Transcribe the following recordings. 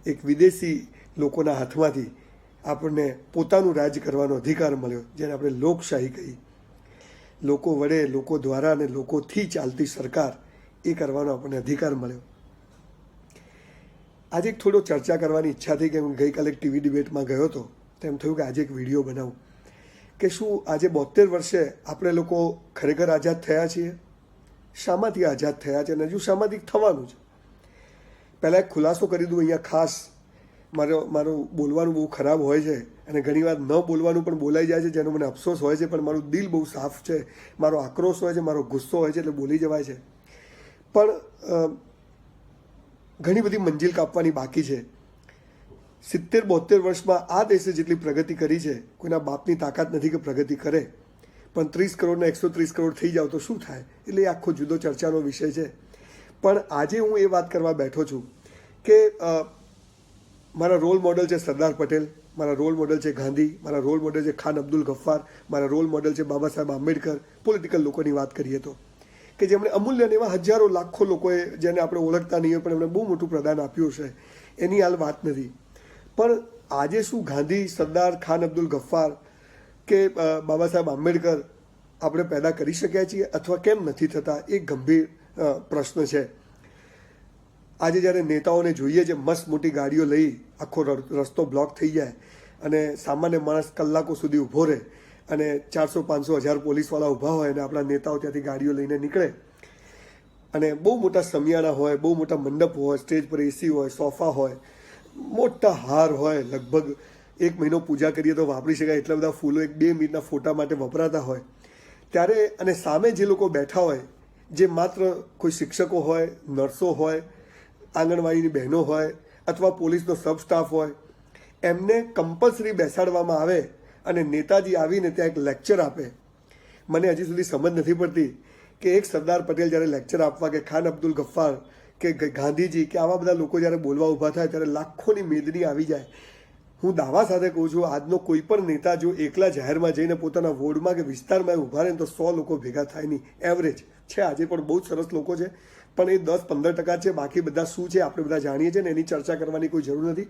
એક વિદેશી લોકોના હાથમાંથી આપણને પોતાનું રાજ કરવાનો અધિકાર મળ્યો, જેને આપણે લોકશાહી કહી. લોકો વડે, લોકો દ્વારા અને લોકોથી ચાલતી સરકાર, એ કરવાનો આપણને અધિકાર મળ્યો. આજે એક થોડો ચર્ચા કરવાની ઈચ્છા થઈ કે હું ગઈકાલે એક ટીવી ડિબેટમાં ગયો હતો, તેમ થયું કે આજે એક વિડીયો બનાવું કે શું આજે 72 વર્ષે આપણે લોકો ખરેખર આઝાદ થયા છીએ? શામાંથી આઝાદ થયા છે અને હજુ શામાંથી થવાનું છે? પહેલાં એક ખુલાસો કરી દઉં અહીંયા ખાસ. મારું બોલવાનું બહુ ખરાબ હોય છે અને ઘણીવાર ન બોલવાનું પણ બોલાઈ જાય છે, જેનો મને અફસોસ હોય છે, પણ મારું દિલ બહુ સાફ છે, મારો આક્રોશ હોય છે, મારો ગુસ્સો હોય છે, એટલે બોલી જવાય છે. પણ ઘણી બધી મંજિલ કાપવાની બાકી છે. 70-72 વર્ષમાં આ દેશે જેટલી પ્રગતિ કરી છે, કોઈના બાપની તાકાત નથી કે પ્રગતિ કરે, પણ 30 કરોડને 130 કરોડ થઈ જાવ તો શું થાય? એટલે એ આખો જુદો ચર્ચાનો વિષય છે. પણ આજે હું એ વાત કરવા બેઠો છું કે મારા રોલ મોડલ છે સરદાર પટેલ, મારા રોલ મોડલ છે ગાંધી, મારા રોલ મોડલ છે ખાન અબ્દુલ ગફ્ફાર, મારા રોલ મોડલ છે બાબા સાહેબ આંબેડકર. પોલિટિકલ લોકોની વાત કરીએ તો કે જેમણે અમૂલ્ય એવા હજારો લાખો લોકોએ, જેને આપણે ઓળખતા નહીં હોય પણ એમણે બહુ મોટું પ્રદાન આપ્યું છે, એની હાલ વાત નથી. પણ આજે શું ગાંધી, સરદાર, ખાન અબ્દુલ ગફ્ફાર કે બાબા સાહેબ આંબેડકર આપણે પેદા કરી શક્યા છીએ અથવા કેમ નથી થતા? એ ગંભીર પ્રશ્ન છે. આજે જ્યારે નેતાઓને જોઈએ છે મસ્ત મોટી ગાડીઓ લઈ આખો રસ્તો બ્લોક થઈ જાય અને સામાન્ય માણસ કલાકો સુધી ઊભો રહે અને 400-500 પોલીસવાળા ઊભા હોય અને આપણા નેતાઓ ત્યાંથી ગાડીઓ લઈને નીકળે અને બહુ મોટા સમિયાણા હોય, બહુ મોટા મંડપ હોય, સ્ટેજ પર એસી હોય, સોફા હોય, મોટા હાર હોય, લગભગ 1 મહિનો પૂજા કરીએ તો વાપરી શકાય એટલા બધા ફૂલો 1-2 મિનિટના ફોટા માટે વપરાતા હોય, ત્યારે અને સામે જે લોકો બેઠા હોય, જે માત્ર કોઈ શિક્ષકો હોય, નર્સો હોય, આંગણવાડીની બહેનો હોય અથવા પોલીસનો સબ સ્ટાફ હોય, એમને કમ્પલસરી બેસાડવામાં આવે અને નેતાજી આવીને ત્યાં એક લેક્ચર આપે. મને હજી સુધી સમજ નથી પડતી કે એક સરદાર પટેલ જ્યારે લેક્ચર આપવા, કે ખાન અબ્દુલ ગફ્ફાર કે ગાંધીજી કે આવા બધા લોકો જ્યારે બોલવા ઊભા થાય ત્યારે લાખોની મેદની આવી જાય. હું દાવા સાથે કહું છું, આજનો કોઈ પણ નેતા જો એકલા જાહેરમાં જઈને પોતાના વોર્ડમાં કે વિસ્તારમાં ઊભા રહે તો 100 લોકો ભેગા થાય નહીં. એવરેજ છે, આજે પણ બહુ જ સરસ લોકો છે, પણ એ 10-15% છે. બાકી બધા શું છે આપણે બધા જાણીએ છીએ ને, એની ચર્ચા કરવાની કોઈ જરૂર નથી.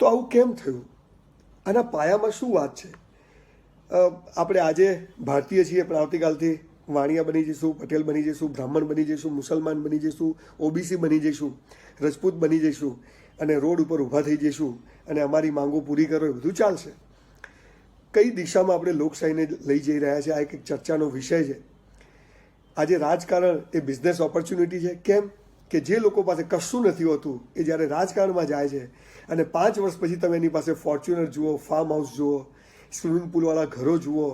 તો આવું કેમ થયું? આના પાયામાં શું વાત છે? આપણે આજે ભારતીય છીએ પણ આવતીકાલથી વાણિયા બની જઈશું, પટેલ બની જઈશું, બ્રાહ્મણ બની જઈશું, મુસલમાન બની જઈશું, ઓબીસી બની જઈશું, રજપૂત બની જઈશું અને રોડ ઉપર ઊભા થઈ જઈશું અને અમારી માંગો પૂરી કરો, એ બધું ચાલશે. કઈ દિશામાં આપણે લોકશાહીને લઈ જઈ રહ્યા છે? આ એક ચર્ચાનો વિષય છે. આજે રાજકારણ એ બિઝનેસ ઓપોર્ચ્યુનિટી છે. કેમ કે જે લોકો પાસે કશું નથી હોતું એ જ્યારે રાજકારણમાં જાય છે અને 5 વર્ષ પછી તમે એની પાસે ફોર્ચ્યુનર જુઓ, ફાર્મ હાઉસ જુઓ, સ્વિમિંગ પુલવાળા ઘરો જુઓ,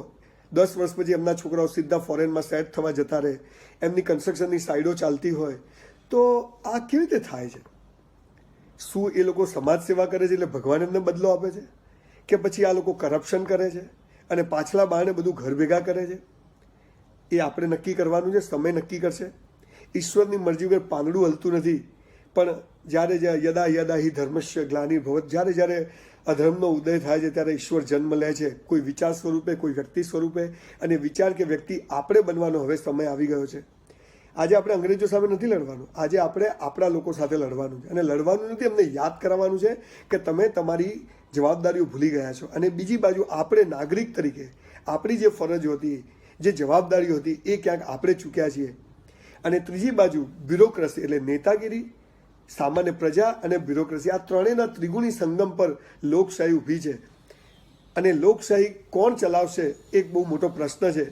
10 વર્ષ પછી એમના છોકરાઓ સીધા ફોરેનમાં સેટ થવા જતા રહે, એમની કન્સ્ટ્રક્શનની સાઈડો ચાલતી હોય, તો આ કેવી રીતે થાય છે? શું એ લોકો સમાજ સેવા કરે છે એટલે ભગવાન એમને બદલો આપે છે, કે પછી આ લોકો કરપ્શન કરે છે અને પાછલા બારણે બધું ઘર ભેગા કરે છે? એ આપણે નક્કી કરવાનું છે, સમય નક્કી કરશે. ઈશ્વરની મરજી વગર પાંદડું હલતું નથી. પણ જ્યારે યદા યદા હિ ધર્મસ્ય ગ્લાનિર્ભવત, જ્યારે અધર્મનો ઉદય થાય છે ત્યારે ઈશ્વર જન્મ લે છે, કોઈ વિચાર સ્વરૂપે, કોઈ વ્યક્તિ સ્વરૂપે. અને વિચાર કે વ્યક્તિ આપણે બનવાનો હવે સમય આવી ગયો છે. આજે આપણે અંગ્રેજો સામે નથી લડવાનું, આજે આપણે આપણા લોકો સાથે લડવાનું છે. અને લડવાનું નથી, એમને યાદ કરાવવાનું છે કે તમે તમારી જવાબદારીઓ ભૂલી ગયા છો. અને બીજી બાજુ આપણે નાગરિક તરીકે આપણી જે ફરજો હતી, જે જવાબદારીઓ હતી, એ ક્યાંક આપણે ચૂક્યા છીએ. અને ત્રીજી બાજુ બ્યુરોક્રસી એટલે નેતાગીરી, સામાન્ય પ્રજા અને બ્યુરોક્રસી, આ ત્રણેયના ત્રિગુણી સંગમ પર લોકશાહી ઊભી છે. અને લોકશાહી કોણ ચલાવશે એક બહુ મોટો પ્રશ્ન છે.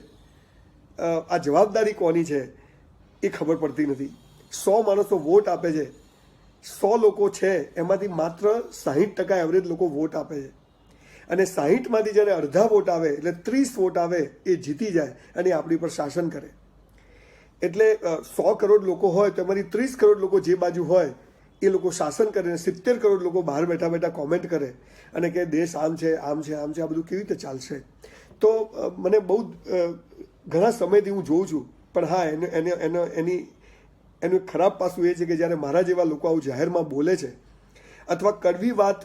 આ જવાબદારી કોની છે એ ખબર પડતી નથી. 100 માણસો વોટ આપે છે, 100 લોકો છે, એમાંથી માત્ર 60% એવરેજ લોકો વોટ આપે છે. અને 60માંથી જ્યારે અડધા વોટ આવે એટલે 30 વોટ આવે, એ જીતી જાય અને આપણી પર શાસન કરે. એટલે 100 કરોડ લોકો હોય તો એમાંથી 30 કરોડ લોકો જે બાજુ હોય એ લોકો શાસન કરે, 70 કરોડ લોકો બહાર બેઠા બેઠા કોમેન્ટ કરે અને કે દેશ આમ છે, આમ છે, આમ છે. આ બધું કેવી રીતે ચાલશે? તો મને બહુ ઘણા સમયથી હું જોઉં છું. પણ હા, એનું ખરાબ પાસું એ છે કે જ્યારે મારા જેવા લોકો આવું જાહેરમાં બોલે છે અથવા કડવી વાત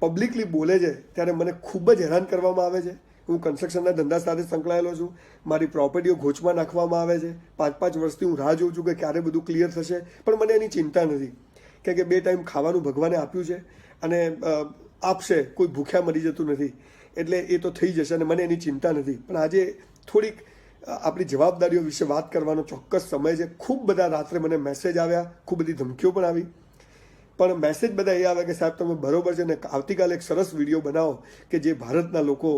પબ્લિકલી બોલે છે ત્યારે મને ખૂબ જ હેરાન કરવામાં આવે છે. હું કન્સ્ટ્રક્શનના ધંધા સાથે સંકળાયેલો છું. મારી પ્રોપર્ટીઓ ગોચમાં નાખવામાં આવે છે. 5-5 વર્ષથી હું રાહ જોઉં છું કે ક્યારે બધું ક્લિયર થશે, પણ મને એની ચિંતા નથી. કે 2 ટાઈમ ખાવાનું ભગવાને આપ્યું છે અને આપશે, કોઈ ભૂખ્યા મરી જતું નથી, એટલે એ તો થઈ જશે અને મને એની ચિંતા નથી. પણ આજે થોડીક આપણી જવાબદારીઓ વિશે વાત કરવાનો ચોક્કસ સમય છે. ખૂબ બધા રાત્રે મને મેસેજ આવ્યા, ખૂબ બધી ધમકીઓ પણ આવી, પણ મેસેજ બધા એ આવે કે સાહેબ તમે બરોબર છે ને આવતીકાલે એક સરસ વિડીયો બનાવો કે જે ભારતના લોકો,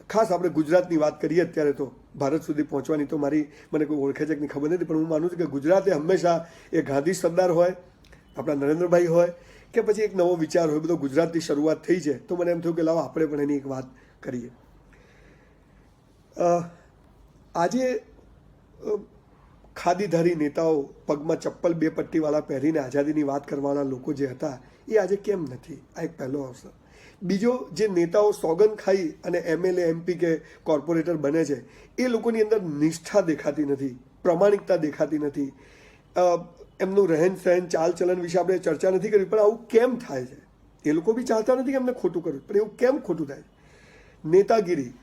ખાસ આપણે ગુજરાતની વાત કરીએ અત્યારે તો ભારત સુધી પહોંચવાની, તો મને કોઈ ઓળખે છે કે ખબર નથી, પણ હું માનું છું કે ગુજરાતે હંમેશા એ ગાંધી સરદાર હોય, આપણા નરેન્દ્રભાઈ હોય કે પછી એક નવો વિચાર હોય, બધો ગુજરાતની શરૂઆત થઈ છે. તો મને એમ થયું કે લાવો આપણે પણ એની એક વાત કરીએ. આજે ખાદીધારી નેતાઓ, પગમાં ચપ્પલ 2 પટ્ટીવાળા પહેરીને આઝાદીની વાત કરવાના લોકો જે હતા એ આજે કેમ નથી? આ એક પહેલો અવસર. બીજો, જે નેતાઓ સોગંદ ખાઈ અને MLA MP કે કોર્પોરેટર બને છે એ લોકોની અંદર નિષ્ઠા દેખાતી નથી, પ્રમાણિકતા દેખાતી નથી, એમનું રહેન સહેન ચાલ ચલન વિશે આપણે ચર્ચા નથી કરી, પણ આવું કેમ થાય છે? એ લોકો બી ચાહતા નથી કે એમને ખોટું કર્યું, પણ એવું કેમ ખોટું થાય? નેતાગીરી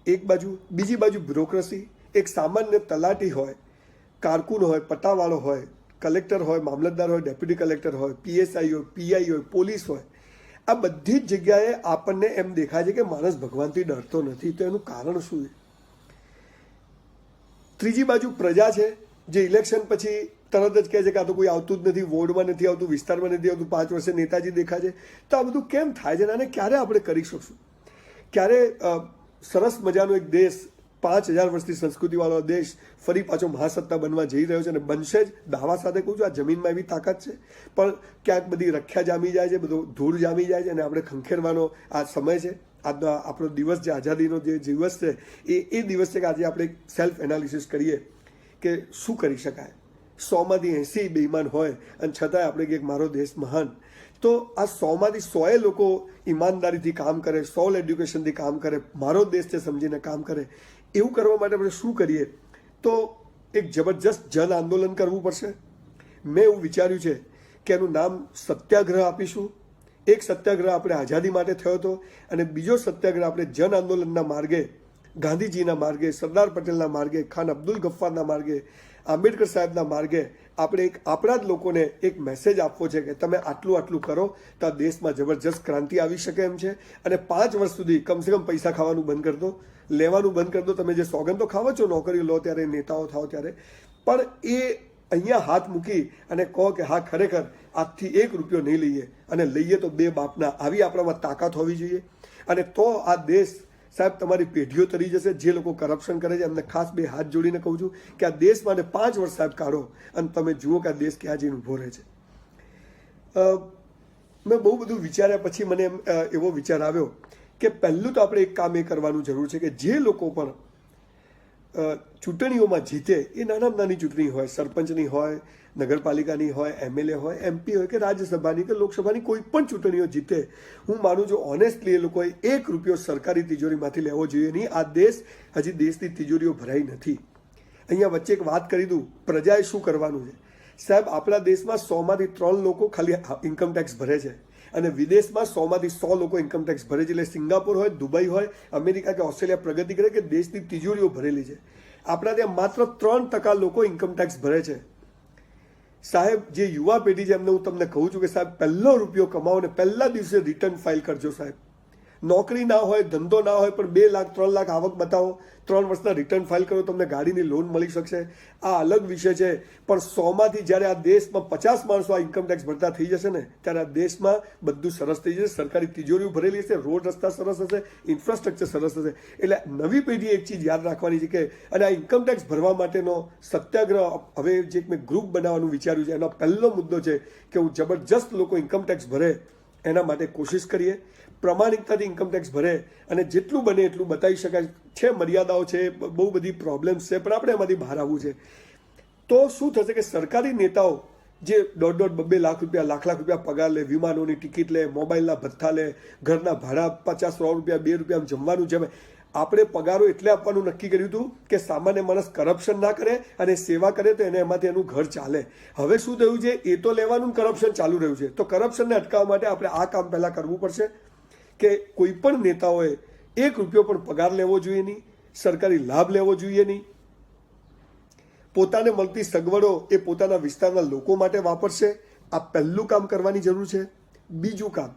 એક બાજુ, બીજી બાજુ બ્યુરોક્રસી. એક સામાન્ય તલાટી હોય, કારકુન હોય, પટ્ટાવાળો હોય, કલેક્ટર હોય, મામલતદાર હોય, ડેપ્યુટી કલેક્ટર હોય, PSI હોય, PI હોય, પોલીસ હોય, આ બધી જ જગ્યાએ આપણને એમ દેખાય છે કે માણસ ભગવાનથી ડરતો નથી. તો એનું કારણ શું છે? ત્રીજી બાજુ પ્રજા છે જે ઇલેક્શન પછી તરત જ કહે છે કે આ તો કોઈ આવતું જ નથી, વોર્ડમાં નથી આવતું, વિસ્તારમાં નથી આવતું, 5 વર્ષે નેતાજી દેખાય છે. તો આ બધું કેમ થાય છે અને ક્યારે આપણે કરી શકશું? ક્યારે સરસ મજાનો એક દેશ, 5000 વર્ષથી સંસ્કૃતિવાળો દેશ ફરી પાછો મહાસત્તા બનવા જઈ રહ્યો છે અને બનશે જ. દાવા સાથે કહું છું, આ જમીનમાં એવી તાકાત છે, પણ ક્યાંક બધી રખ્યા જામી જાય છે, બધું ધૂળ જામી જાય છે અને આપણે ખંખેરવાનો આ સમય છે. આજનો આપણો દિવસ, જે આઝાદીનો જે દિવસ છે એ દિવસ છે કે આજે આપણે સેલ્ફ એનાલિસિસ કરીએ કે શું કરી શકાય. 100માંથી 80 બેઈમાન હોય અને છતાંય આપણે કે મારો દેશ મહાન. તો આ 100માંથી 100 લોકો ઈમાનદારીથી કામ કરે, સોલ એડ્યુકેશનથી કામ કરે, મારો દેશ છે સમજીને કામ કરે. એવું કરવા માટે આપણે શું કરીએ? તો એક જબરજસ્ત જન આંદોલન કરવું પડશે. મેં એવું વિચાર્યું છે કે એનું નામ સત્યાગ્રહ આપીશું. એક સત્યાગ્રહ આપણે આઝાદી માટે થયો હતો અને બીજો સત્યાગ્રહ આપણે જન આંદોલનના માર્ગે, ગાંધીજીના માર્ગે, સરદાર પટેલના માર્ગે, ખાન અબ્દુલ ગફ્ફારના માર્ગે, આંબેડકર સાહેબના માર્ગે આપણે આપણા જ લોકોને એક મેસેજ આપવો છે કે તમે આટલું આટલું કરો તો આ દેશમાં જબરજસ્ત ક્રાંતિ આવી શકે એમ છે. અને 5 વર્ષ સુધી કમસે કમ પૈસા ખાવાનું બંધ કરી દો, લેવાનું બંધ કરી દો. તમે જે સોગંદો ખાવો છો, નોકરીઓ લો ત્યારે, નેતાઓ થાઓ ત્યારે, પણ એ અહીંયા હાથ મૂકી અને કહો કે હા ખરેખર આજથી 1 રૂપિયો નહીં લઈએ અને લઈએ તો 2 બાપના. આવી આપણામાં તાકાત હોવી જોઈએ. અને તો આ દેશ, સાહેબ, તમારી પેઢીઓ તરી જશે. જે લોકો કરપ્શન કરે છે એમને ખાસ 2 હાથ જોડીને કહું છું કે આ દેશ માટે 5 વર્ષ સાહેબ કાઢો અને તમે જુઓ કે આ દેશ ક્યાં જઈને ઊભો રહે છે. મેં બહુ બધું વિચાર્યા પછી મને એવો વિચાર આવ્યો કે પહેલું તો આપણે એક કામ એ કરવાનું જરૂર છે કે જે લોકો પણ ચૂંટણીઓમાં જીતે, એ નાનામાં નાની ચૂંટણી હોય, સરપંચની હોય, નગરપાલિકાની હોય, MLA હોય, MP હોય કે રાજ્યસભાની કે લોકસભાની, કોઈ પણ ચૂંટણીઓ જીતે, હું માનું છું ઓનેસ્ટલી એ લોકોએ 1 રૂપિયો સરકારી તિજોરીમાંથી લેવો જોઈએ નહીં. આ દેશ હજી દેશની તિજોરીઓ ભરાઈ નથી. અહીંયા વચ્ચે એક વાત કરી દઉં, પ્રજાએ શું કરવાનું છે? સાહેબ, આપણા દેશમાં 100માંથી 3 લોકો ખાલી ઇન્કમટેક્સ ભરે છે અને વિદેશમાં 100માંથી 100 લોકો ઇન્કમટેક્સ ભરે છે. એટલે સિંગાપુર હોય, દુબઈ હોય, અમેરિકા કે ઓસ્ટ્રેલિયા પ્રગતિ કરે કે દેશની તિજોરીઓ ભરેલી છે. આપણા ત્યાં માત્ર 3% લોકો ઇન્કમટેક્સ ભરે છે. સાહેબ, જે યુવા પેઢી છે એમને હું તમને કહું છું કે સાહેબ, પહેલો રૂપિયો કમાવો ને પહેલા દિવસે રિટર્ન ફાઇલ કરજો. સાહેબ, નોકરી ના હોય, ધંધો ના હોય, પણ 2 લાખ 3 લાખ આવક બતાવો, 3 વર્ષના રિટર્ન ફાઇલ કરો, તમને ગાડીની લોન મળી શકશે. આ અલગ વિષય છે. પણ 100માંથી જ્યારે આ દેશમાં 50 માણસો આ ઇન્કમટેક્સ ભરતા થઈ જશે ને, ત્યારે આ દેશમાં બધું સરસ થઈ જશે. સરકારી તિજોરીઓ ભરેલી હશે, રોડ રસ્તા સરસ હશે, ઇન્ફ્રાસ્ટ્રક્ચર સરસ હશે. એટલે નવી પેઢીએ એક ચીજ યાદ રાખવાની છે કે અને આ ઇન્કમટેક્સ ભરવા માટેનો સત્યાગ્રહ હવે જે મેં ગ્રુપ બનાવવાનું વિચાર્યું છે, એનો પહેલો મુદ્દો છે કે હું જબરજસ્ત લોકો ઇન્કમટેક્સ ભરે એના માટે કોશિશ કરીએ. પ્રમાણિકતાથી ઇન્કમટેક્સ ભરે અને જેટલું બને એટલું બતાવી શકાય છે. મર્યાદાઓ છે, બહુ બધી પ્રોબ્લેમ્સ છે, પણ આપણે એમાંથી બહાર આવવું છે. તો શું થશે કે સરકારી નેતાઓ જે 1.5-2 લાખ રૂપિયા, લાખ રૂપિયા પગાર લે, વિમાનોની ટિકિટ લે, મોબાઈલના ભથ્થા લે, ઘરના ભાડા 50-100 રૂપિયા, 2 રૂપિયા જમવાનું છે. આપણે પગારો એટલે આપવાનું નક્કી કર્યું હતું કે સામાન્ય માણસ કરપ્શન ના કરે અને સેવા કરે તો એને એમાંથી એનું ઘર ચાલે. હવે શું થયું છે? એ તો લેવાનું કરપ્શન ચાલુ રહ્યું છે. તો કરપ્શનને અટકાવવા માટે આપણે આ કામ પહેલાં કરવું પડશે કે કોઈ પણ નેતાઓએ 1 રૂપિયો પણ પગાર લેવો જોઈએ નહીં, સરકારી લાભ લેવો જોઈએ નહીં. પોતાને મળતી સગવડો એ પોતાના વિસ્તારના લોકો માટે વાપરશે, આ પહેલું કામ કરવાની જરૂર છે. બીજું કામ,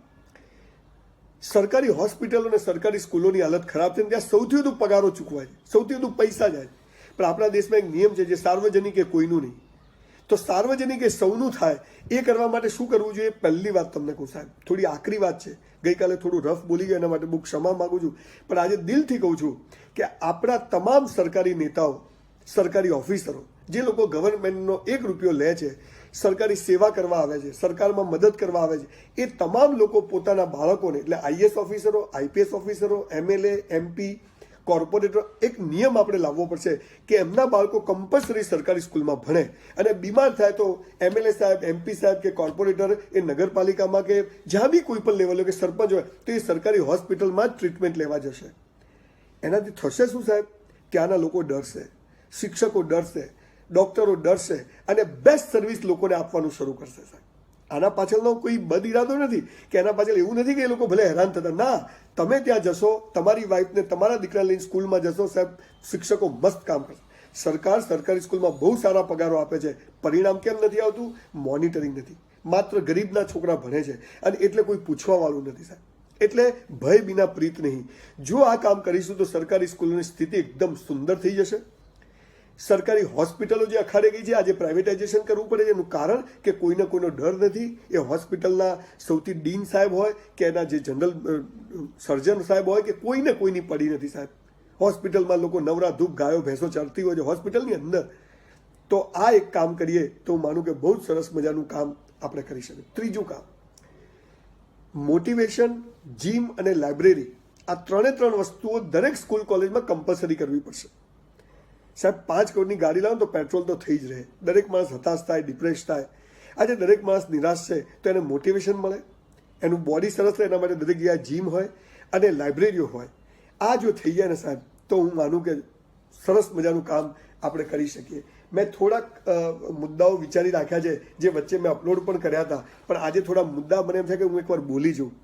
સરકારી હોસ્પિટલો અને સરકારી સ્કૂલોની હાલત ખરાબ છે, ત્યાં સૌથી વધુ પગારો ચૂકવાય છે, સૌથી વધુ પૈસા જાય છે. પણ આપણા દેશમાં એક નિયમ છે જે સાર્વજનિક એ કોઈનું નહીં. તો સાર્વજનિક એ સૌનું થાય એ કરવા માટે શું કરવું જોઈએ? પહેલી વાત તમને કહું સાહેબ, થોડી આકરી વાત છે, ગઈકાલે થોડું રફ બોલી ગયો, એના માટે બહુ ક્ષમા માગું છું, પણ આજે દિલથી કહું છું કે આપણા તમામ સરકારી નેતાઓ, સરકારી ઓફિસરો, જે લોકો ગવર્મેન્ટનો 1 રૂપિયો લે છે, સરકારી સેવા કરવા આવે છે, સરકારમાં મદદ કરવા આવે છે, એ તમામ લોકો પોતાના બાળકોને, એટલે આઈએસ ઓફિસરો, આઈપીએસ ઓફિસરો, MLA, MP, કોર્પોરેટર, એક નિયમ આપણે લાવવો પડશે કે એમના બાળકો કમ્પલસરી સરકારી સ્કૂલમાં ભણે, અને બીમાર થાય તો MLA સાહેબ, MP સાહેબ કે કોર્પોરેટર એ નગરપાલિકામાં કે જ્યાં બી કોઈ પણ લેવલે કે સરપંચ હોય તો એ સરકારી હોસ્પિટલમાં જ ટ્રીટમેન્ટ લેવા જશે. એનાથી થશે શું સાહેબ? ત્યાંના લોકો ડરશે, શિક્ષકો ડરશે, ડોક્ટરો ડરશે, અને બેસ્ટ સર્વિસ લોકોને આપવાનું શરૂ કરશે સાહેબ. આના પાછળનો કોઈ બદ ઇરાદો નથી કે એના પાછળ એવું નથી કે એ લોકો ભલે હેરાન થતા, ના, તમે ત્યાં જશો, તમારી વાઈફને, તમારા દીકરા લઈને સ્કૂલમાં જશો સાહેબ, શિક્ષકો મસ્ત કામ કરશે. સરકાર સરકારી સ્કૂલમાં બહુ સારા પગારો આપે છે, પરિણામ કેમ નથી આવતું? મોનિટરિંગ નથી, માત્ર ગરીબના છોકરા ભણે છે, અને એટલે કોઈ પૂછવા વાળું નથી સાહેબ. એટલે ભય વિના પ્રીત નહીં. જો આ કામ કરીશું તો સરકારી સ્કૂલોની સ્થિતિ એકદમ સુંદર થઈ જશે. સરકારી હોસ્પિટલો જે અખાડે ગઈ છે, આજે પ્રાઇવેટાઇઝેશન કરવું પડે છે, એનું કારણ કે કોઈને કોઈનો ડર નથી. એ હોસ્પિટલના સૌથી ડીન સાહેબ હોય કે એના જે જનરલ સર્જન સાહેબ હોય કે કોઈને કોઈની પડી નથી સાહેબ. હોસ્પિટલમાં લોકો નવરા ધૂપ ગાયો ભેંસો ચરતી હોય છે હોસ્પિટલની અંદર. તો આ એક કામ કરીએ તો હું માનું કે બહુ જ સરસ મજાનું કામ આપણે કરી શકીએ. ત્રીજું કામ, મોટિવેશન, જીમ અને લાઇબ્રેરી, આ 3 વસ્તુઓ દરેક સ્કૂલ કોલેજમાં કમ્પલસરી કરવી પડશે સાહેબ. 5 કરોડની ગાડી લાવો તો પેટ્રોલ તો થઈ જ રહે, દરેક માણસ હતાશ થાય, ડિપ્રેસ થાય. આજે દરેક માણસ નિરાશ છે તો એને મોટિવેશન મળે, એનું બોડી સરસ રહે, એના માટે દરેક જગ્યાએ જીમ હોય અને લાઇબ્રેરીઓ હોય. આ જો થઈ જાય ને સાહેબ, તો હું માનું કે સરસ મજાનું કામ આપણે કરી શકીએ. મેં થોડાક મુદ્દાઓ વિચારી રાખ્યા છે જે વચ્ચે મેં અપલોડ પણ કર્યા હતા, પણ આજે થોડા મુદ્દા મને એમ છે કે હું એકવાર બોલી જાઉં.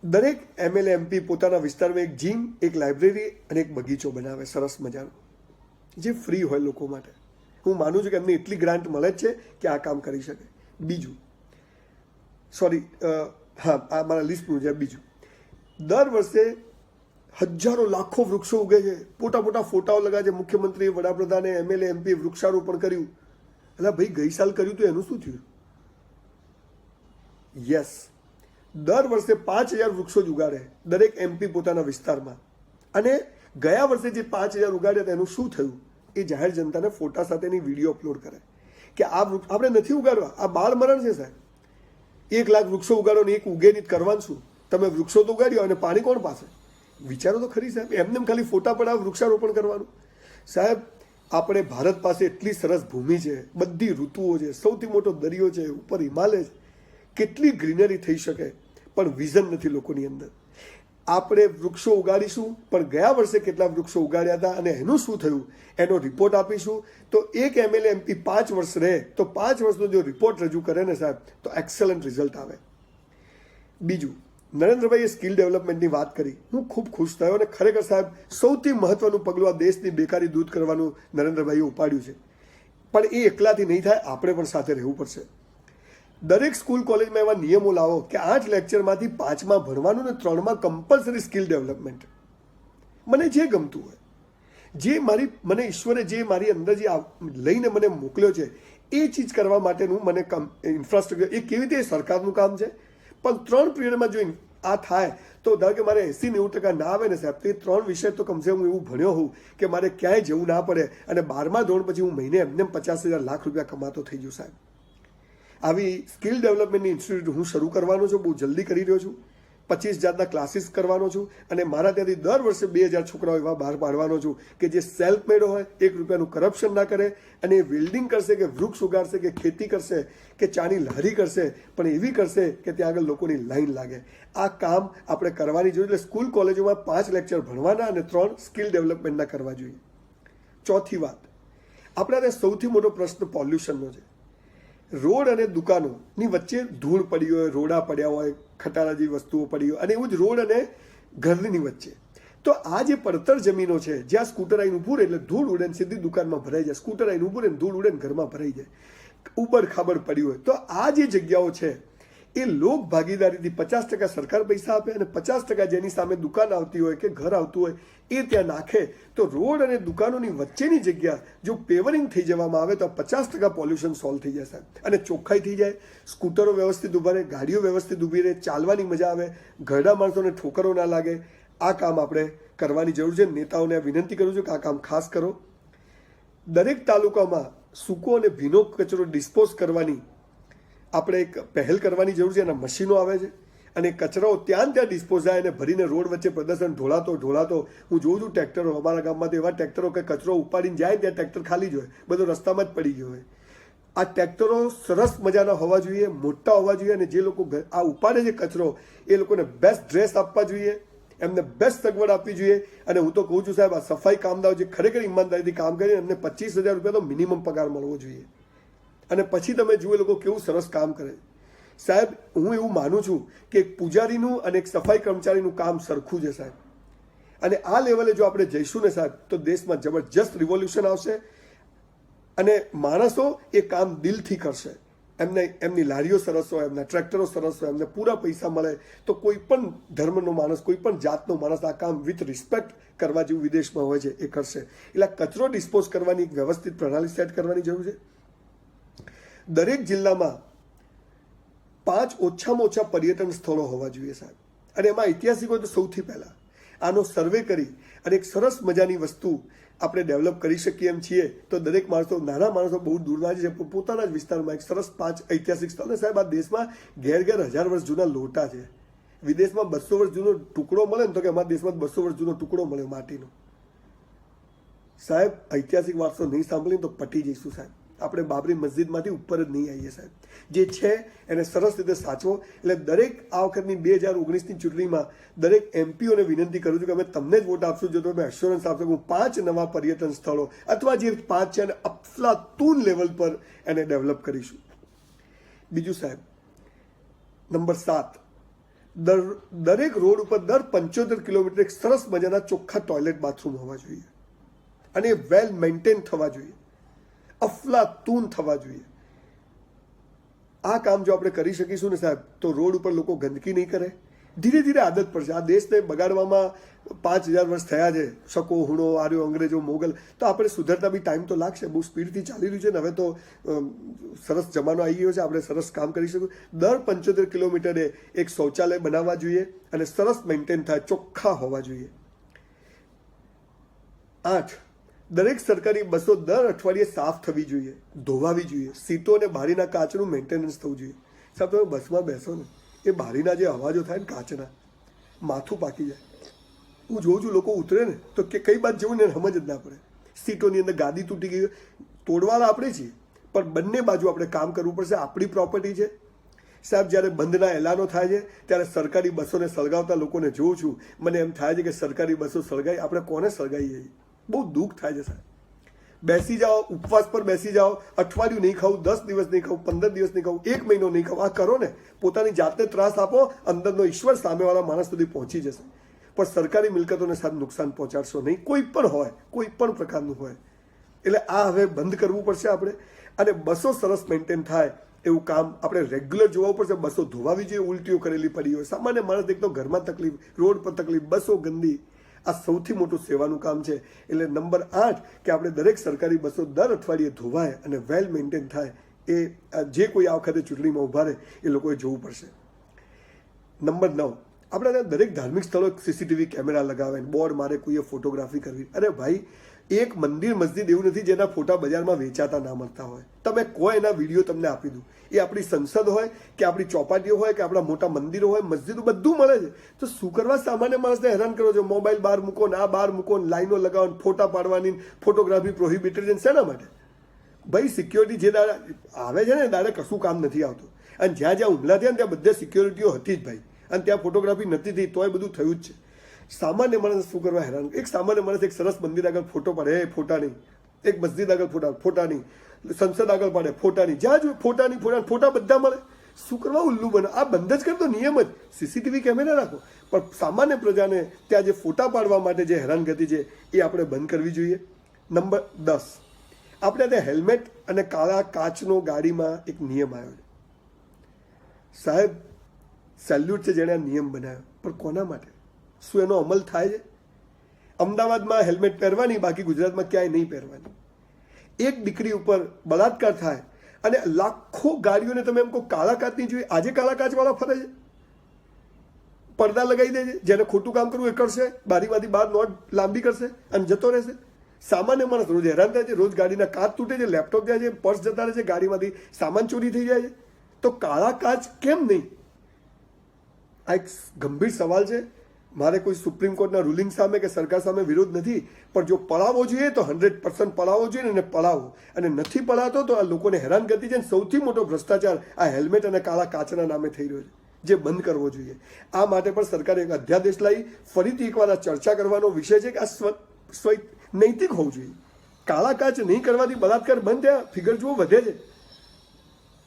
દરેક MLA MP પોતાના વિસ્તારમાં એક જીમ, એક લાઇબ્રેરી અને એક બગીચો બનાવે સરસ મજાનો, જે ફ્રી હોય લોકો માટે. હું માનું છું કે એમને એટલી ગ્રાન્ટ મળે જ છે કે આ કામ કરી શકે. બીજું, આ મારા લિસ્ટનું છે. બીજું, દર વર્ષે હજારો લાખો વૃક્ષો ઉગે છે, મોટા મોટા ફોટાઓ લગાવે છે, મુખ્યમંત્રી, વડાપ્રધાને, MLA MP વૃક્ષારોપણ કર્યું. એટલે ભાઈ ગઈ સાલ કર્યું તો એનું શું થયું? યસ, દર વર્ષે 5000 વૃક્ષો જ ઉગાડે દરેક MP પોતાના વિસ્તારમાં, અને ગયા વર્ષે જે 5000 ઉગાડ્યા હતા એનું શું થયું એ જાહેર જનતાને ફોટા સાથેની વિડીયો અપલોડ કરે કે આ વૃક્ષ આપણે નથી ઉગાડવા, આ બાળ મરણ છે સાહેબ. 1 લાખ વૃક્ષો ઉગાડો ને એક ઉગે નહીં, કરવાનું શું? તમે વૃક્ષો તો ઉગાડ્યો અને પાણી કોણ પાસે? વિચારો તો ખરી સાહેબ. એમને ખાલી ફોટા પડાવ વૃક્ષારોપણ કરવાનું સાહેબ. આપણે ભારત પાસે એટલી સરસ ભૂમિ છે, બધી ઋતુઓ છે, સૌથી મોટો દરિયો છે, ઉપર હિમાલય છે, કેટલી ગ્રીનરી થઈ શકે, પણ વિઝન નથી લોકોની અંદર. આપણે વૃક્ષો ઉગાડીશું, પણ ગયા વર્ષે કેટલા વૃક્ષો ઉગાડ્યા હતા અને એનું શું થયું એનો રિપોર્ટ આપીશું. તો એક MLA MP 5 વર્ષ રહે તો 5 વર્ષનો જો રિપોર્ટ રજૂ કરે ને સાહેબ, તો એક્સલન્ટ રિઝલ્ટ આવે. બીજું, નરેન્દ્રભાઈએ સ્કિલ ડેવલપમેન્ટની વાત કરી, હું ખૂબ ખુશ થયો, અને ખરેખર સાહેબ સૌથી મહત્વનું પગલું આ દેશની બેકારી દૂર કરવાનું નરેન્દ્રભાઈએ ઉપાડ્યું છે. પણ એ એકલાથી નહીં થાય, આપણે પણ સાથે રહેવું પડશે. દરેક સ્કૂલ કોલેજમાં એવા નિયમો લાવો કે 8 લેક્ચરમાંથી 5માં ભણવાનું ને 3માં કમ્પલસરી સ્કિલ ડેવલપમેન્ટ. મને જે ગમતું હોય, જે મને ઈશ્વરે જે મારી અંદર જે લઈને મને મોકલ્યો છે એ ચીજ કરવા માટેનું મને ઇન્ફ્રાસ્ટ્રક્ચર, એ કેવી રીતે સરકારનું કામ છે. પણ 3 પીરિયડમાં જો આ થાય તો ધારો કે મારે 80-90% ના આવે ને સાહેબ, તો એ 3 વિષય તો કમસે કમ એવું ભણ્યો હોઉં કે મારે ક્યાંય જવું ના પડે, અને 12મા ધોરણ પછી હું મહિને એમને 50,000 લાખ રૂપિયા કમાતો થઈ જઉં સાહેબ. આવી સ્કિલ ડેવલપમેન્ટની ઇન્સ્ટિટ્યૂટ હું શરૂ કરવાનો છું, બહુ જલ્દી કરી રહ્યો છું. 25 જાતના ક્લાસીસ કરવાનો છું, અને મારા ત્યાંથી દર વર્ષે 2000 છોકરાઓ એવા બહાર પાડવાનો છું કે જે સેલ્ફ મેડ હોય, 1 રૂપિયાનું કરપ્શન ના કરે, અને એ વેલ્ડિંગ કરશે કે વૃક્ષ ઉગાડશે કે ખેતી કરશે કે ચાની લારી કરશે, પણ એવી કરશે કે ત્યાં આગળ લોકોની લાઈન લાગે. આ કામ આપણે કરવાની જોઈએ. એટલે સ્કૂલ કોલેજોમાં 5 લેક્ચર ભણવાના અને 3 સ્કિલ ડેવલપમેન્ટના કરવા જોઈએ. ચોથી વાત, આપણા ત્યાં સૌથી મોટો પ્રશ્ન પોલ્યુશનનો છે. રોડ અને દુકાનોની વચ્ચે ધૂળ પડી હોય, રોડા પડ્યા હોય, ખટારા જેવી વસ્તુઓ પડી હોય, અને એવું જ રોડ અને ઘરની વચ્ચે. તો આ જે પડતર જમીનો છે, જ્યાં સ્કૂટર આવીને ઊભું રહે એટલે ધૂળ ઉડે સીધી દુકાનમાં ભરાઈ જાય, સ્કૂટર આવીને ઊભું રહે ધૂળ ઉડે ઘરમાં ભરાઈ જાય. ઉબડ ખાબડ પડી હોય, તો આ જે જગ્યાઓ છે એ લોક ભાગીદારીથી 50% સરકાર પૈસા આપે અને 50% જેની સામે દુકાન આવતી હોય કે ઘર આવતું હોય એ ત્યાં નાખે, તો રોડ અને દુકાનોની વચ્ચેની જગ્યા જો પેવરિંગ થઈ જવામાં આવે તો 50% પોલ્યુશન સોલ્વ થઈ જશે અને ચોખ્ખાઈ થઈ જાય. સ્કૂટરો વ્યવસ્થિત ઊભા રહે, ગાડીઓ વ્યવસ્થિત ઊભી રહે, ચાલવાની મજા આવે, ઘરડા માણસોને ઠોકરો ના લાગે. આ કામ આપણે કરવાની જરૂર છે. નેતાઓને વિનંતી કરું છું કે આ કામ ખાસ કરો. દરેક તાલુકામાં સૂકો અને ભીનો કચરો ડિસ્પોઝ કરવાની આપણે એક પહેલ કરવાની જરૂર છે. એના મશીનો આવે છે અને કચરાઓ ત્યાં ડિસ્પોઝ થાય અને ભરીને રોડ વચ્ચે પ્રદર્શન ઢોળાતો હું જોઉં છું ટ્રેક્ટરો, અમારા ગામમાં તો એવા ટ્રેક્ટરો કે કચરો ઉપાડીને જાય ત્યાં ટ્રેક્ટર ખાલી જ હોય, બધો રસ્તામાં જ પડી ગયો હોય. આ ટ્રેક્ટરો સરસ મજાના હોવા જોઈએ, મોટા હોવા જોઈએ અને જે લોકો આ ઉપાડે છે કચરો એ લોકોને બેસ્ટ ડ્રેસ આપવા જોઈએ, એમને બેસ્ટ સગવડ આપવી જોઈએ. અને હું તો કહું છું સાહેબ, આ સફાઈ કામદારો જે ખરેખર ઈમાનદારીથી કામ કરે એમને 25,000 રૂપિયા તો મિનિમમ પગાર મળવો જોઈએ. અને પછી તમે જુઓ એ લોકો કેવું સરસ કામ કરે. સાહેબ, હું એવું માનું છું કે એક પૂજારીનું અને એક સફાઈ કર્મચારીનું કામ સરખું છે સાહેબ. અને આ લેવલે જો આપણે જઈશું ને સાહેબ, તો દેશમાં જબરજસ્ત રિવોલ્યુશન આવશે અને માણસો એ કામ દિલથી કરશે. એમની લારીઓ સરસ હોય, એમના ટ્રેક્ટરો સરસ હોય, એમને પૂરા પૈસા મળે, તો કોઈ પણ ધર્મનો માણસ, કોઈ પણ જાતનો માણસ આ કામ વિથ રિસ્પેક્ટ કરવા જેવું વિદેશમાં હોય છે એ કરશે. એટલે કચરો ડિસ્પોઝ કરવાની એક વ્યવસ્થિત પ્રણાલી સેટ કરવાની જરૂર છે. દરેક જિલ્લામાં 5 ઓછામાં ઓછા પર્યટન સ્થળો હોવા જોઈએ સાહેબ. અને એમાં ઐતિહાસિક હોય તો સૌથી પહેલા આનો સર્વે કરી અને એક સરસ મજાની વસ્તુ આપણે ડેવલપ કરી શકીએ એમ છીએ. તો દરેક માણસો, નાના માણસો બહુ દૂરના છે, પોતાના જ વિસ્તારમાં એક સરસ 5 ઐતિહાસિક સ્થળો. સાહેબ, આ દેશમાં ઘેર 1000 વર્ષ જૂના લોટા છે. વિદેશમાં 200 વર્ષ જૂનો ટુકડો મળે ને તો કે અમારા દેશમાં 200 વર્ષ જૂનો ટુકડો મળે માટીનો. સાહેબ, ઐતિહાસિક વારસો નહીં સાંભળીને તો પટી જઈશું સાહેબ. આપણે બાબરી મસ્જિદમાંથી ઉપર જ નહીં આવીએ સાહેબ. જે છે એને સરસ રીતે સાચવો. એટલે દરેક આ વખતની 2019ની ચૂંટણીમાં દરેક એમપીઓને વિનંતી કરું છું કે અમે તમને જ વોટ આપશું જો તમે એશ્યોરન્સ આપશો કે હું 5 નવા પર્યટન સ્થળો અથવા જે 5 છે એને અફલાતૂન લેવલ પર એને ડેવલપ કરીશું. બીજું સાહેબ, નંબર 7, દરેક રોડ ઉપર દર 75 કિલોમીટર એક સરસ મજાના ચોખ્ખા ટોયલેટ બાથરૂમ હોવા જોઈએ અને વેલ મેન્ટેન થવા જોઈએ, અફલાતૂન થવા જોઈએ. આ કામ જો આપણે કરી શકીશું ને સાહેબ, તો રોડ ઉપર લોકો ગંદકી નહીં કરે. ધીરે ધીરે આદત પડશે. આ દેશને બગાડવામાં 5000 વર્ષ થયા છે. શકો, હુણો, આર્યો, અંગ્રેજો, મોગલ. તો આપણે સુધરતા બી ટાઈમ તો લાગશે. બહુ સ્પીડથી ચાલી રહ્યું છે ને હવે તો સરસ જમાનો આવી ગયો છે. આપણે સરસ કામ કરી શકીશું. દર 75 કિલોમીટરે એક શૌચાલય બનાવવા જોઈએ અને સરસ મેન્ટેન થાય, ચોખ્ખા હોવા જોઈએ. 8, દરેક સરકારી બસો દર અઠવાડિયે સાફ થવી જોઈએ, ધોવાવી જોઈએ. સીટો અને બારીના કાચનું મેન્ટેનન્સ થવું જોઈએ. સાહેબ, તમે બસમાં બેસો ને, એ બારીના જે અવાજો થાય ને કાચના, માથું પાકી જાય. હું જોઉં છું લોકો ઉતરે ને તો કે કઈ બાજુ જવું ને સમજ જ ના પડે. સીટોની અંદર ગાદી તૂટી ગઈ, તોડવાના આપણે છીએ, પણ બંને બાજુ આપણે કામ કરવું પડશે. આપણી પ્રોપર્ટી છે સાહેબ. જ્યારે બંધના એલાનો થાય છે ત્યારે સરકારી બસોને સળગાવતા લોકોને જોઉં છું, મને એમ થાય છે કે સરકારી બસો સળગાઈ આપણે કોને સળગાઈએ? બહુ દુઃખ થાય છે સાહેબ. બેસી જાઓ, ઉપવાસ પર બેસી જાઓ, અઠવાડિયું નહીં ખાવું, 10 દિવસ નહીં ખાવું, 15 દિવસ નહીં ખાવું, 1 મહિનો નહીં ખાવું. આ કરો ને, પોતાની જાતને ત્રાસ આપો, અંદરનો ઈશ્વર સામેવાળા માણસ સુધી પહોંચી જશે. પણ સરકારી મિલકતોને સાહેબ નુકસાન પહોંચાડશો નહીં, કોઈ પણ હોય, કોઈ પણ પ્રકારનું હોય. એટલે આ હવે બંધ કરવું પડશે આપણે. અને બસો સરસ મેન્ટેન થાય એવું કામ આપણે રેગ્યુલર જોવું પડશે. બસો ધોવાવી જોઈએ, ઉલટીઓ કરેલી પડી હોય. સામાન્ય માણસ એક તો ઘરમાં તકલીફ, રોડ પર તકલીફ, બસો ગંદી. આ સૌથી મોટું સેવાનું કામ છે. એટલે નંબર 8 કે આપણે દરેક સરકારી બસો દર અઠવાડિયે ધોવાય અને વેલ મેન્ટેન થાય. એ જે કોઈ આ વખતે ચૂંટણીમાં ઉભા રહે એ લોકોએ જોવું પડશે. નંબર 9, આપણે ત્યાં દરેક ધાર્મિક સ્થળો CCTV કેમેરા લગાવે, બોર્ડ મારે, કોઈએ ફોટોગ્રાફી કરવી. અરે ભાઈ, એક મંદિર મસ્જિદ એવું નથી જેના ફોટા બજારમાં વેચાતા ના મળતા હોય. તમે કોઈ એના વિડીયો તમને આપી દઉં. એ આપણી સંસદ હોય કે આપણી ચોપાટીઓ હોય કે આપણા મોટા મંદિરો હોય, મસ્જિદો, બધું મળે છે. તો શું કરવા સામાન્ય માણસને હેરાન કરો છો? મોબાઈલ બહાર મૂકો ને, આ બહાર મૂકો ને, લાઈનો લગાવો, ફોટા પાડવાની, ફોટોગ્રાફી પ્રોહિબિટેડ છે. શેના માટે? ભાઈ, સિક્યોરિટી જે દાડા આવે છે ને દાડા કશું કામ નથી આવતું. અને જ્યાં જ્યાં હુમલા થયા ને ત્યાં બધે સિક્યોરિટીઓ હતી જ ભાઈ. અને ત્યાં ફોટોગ્રાફી નથી થઈ તોય બધું થયું જ છે. સામાન્ય માણસ શું કરવા હેરાન? એક સામાન્ય માણસ એક સરસ મંદિર આગળ ફોટો પાડે, ફોટા નહીં. એક મસ્જિદ આગળ ફોટા નહીં. સંસદ આગળ પાડે, ફોટા નહીં. જ્યાં જો ફોટા નહીં, ફોટા બધા મળે. શું કરવા ઉલ્લુ બને? આ બંધ જ કરતો નિયમ જ. CCTV કેમેરા રાખો, પણ સામાન્ય પ્રજાને ત્યાં જે ફોટા પાડવા માટે જે હેરાનગતિ છે એ આપણે બંધ કરવી જોઈએ. નંબર 10, આપણે ત્યાં હેલ્મેટ અને કાળા કાચનો ગાડીમાં એક નિયમ આવ્યો છે સાહેબ. સેલ્યુટ છે જેણે આ નિયમ બનાવ્યો, પણ કોના માટે? શું એનો અમલ થાય છે? અમદાવાદમાં હેલ્મેટ પહેરવાની, બાકી ગુજરાતમાં ક્યાંય નહીં પહેરવાની. એક દીકરી ઉપર બળાત્કાર થાય અને લાખો ગાડીઓને તમે એમ કહો કાળા કાચની જોઈએ. આજે કાળા કાચવાળા ફરે છે, પડદા લગાવી દે છે. જેને ખોટું કામ કરવું એ કરશે, બારીમાંથી બહાર નોટ લાંબી કરશે અને જતો રહેશે. સામાન્ય માણસ રોજ હેરાન થાય છે, રોજ ગાડીના કાચ તૂટે છે, લેપટોપ જાય છે, પર્સ જતા રહે છે, ગાડીમાંથી સામાન ચોરી થઈ જાય છે. તો કાળા કાચ કેમ નહીં? આ એક ગંભીર સવાલ છે. મારે કોઈ સુપ્રીમ કોર્ટના રૂલિંગ સામે કે સરકાર સામે વિરોધ નથી, પણ જો પડાવવો જોઈએ તો 100% પડાવવો જોઈએ અને પડાવો. અને નથી પડાતો તો આ લોકોને હેરાનગતિ છે. સૌથી મોટો ભ્રષ્ટાચાર આ હેલ્મેટ અને કાળા કાચના નામે થઈ રહ્યો છે, જે બંધ કરવો જોઈએ. આ માટે પણ સરકારે એક અધ્યાદેશ લાવી ફરીથી એકવાર આ ચર્ચા કરવાનો વિષય છે કે આ નૈતિક હોવું જોઈએ. કાળા કાચ નહીં કરવાથી બળાત્કાર બંધ થયા, ફિગર જુઓ વધે છે.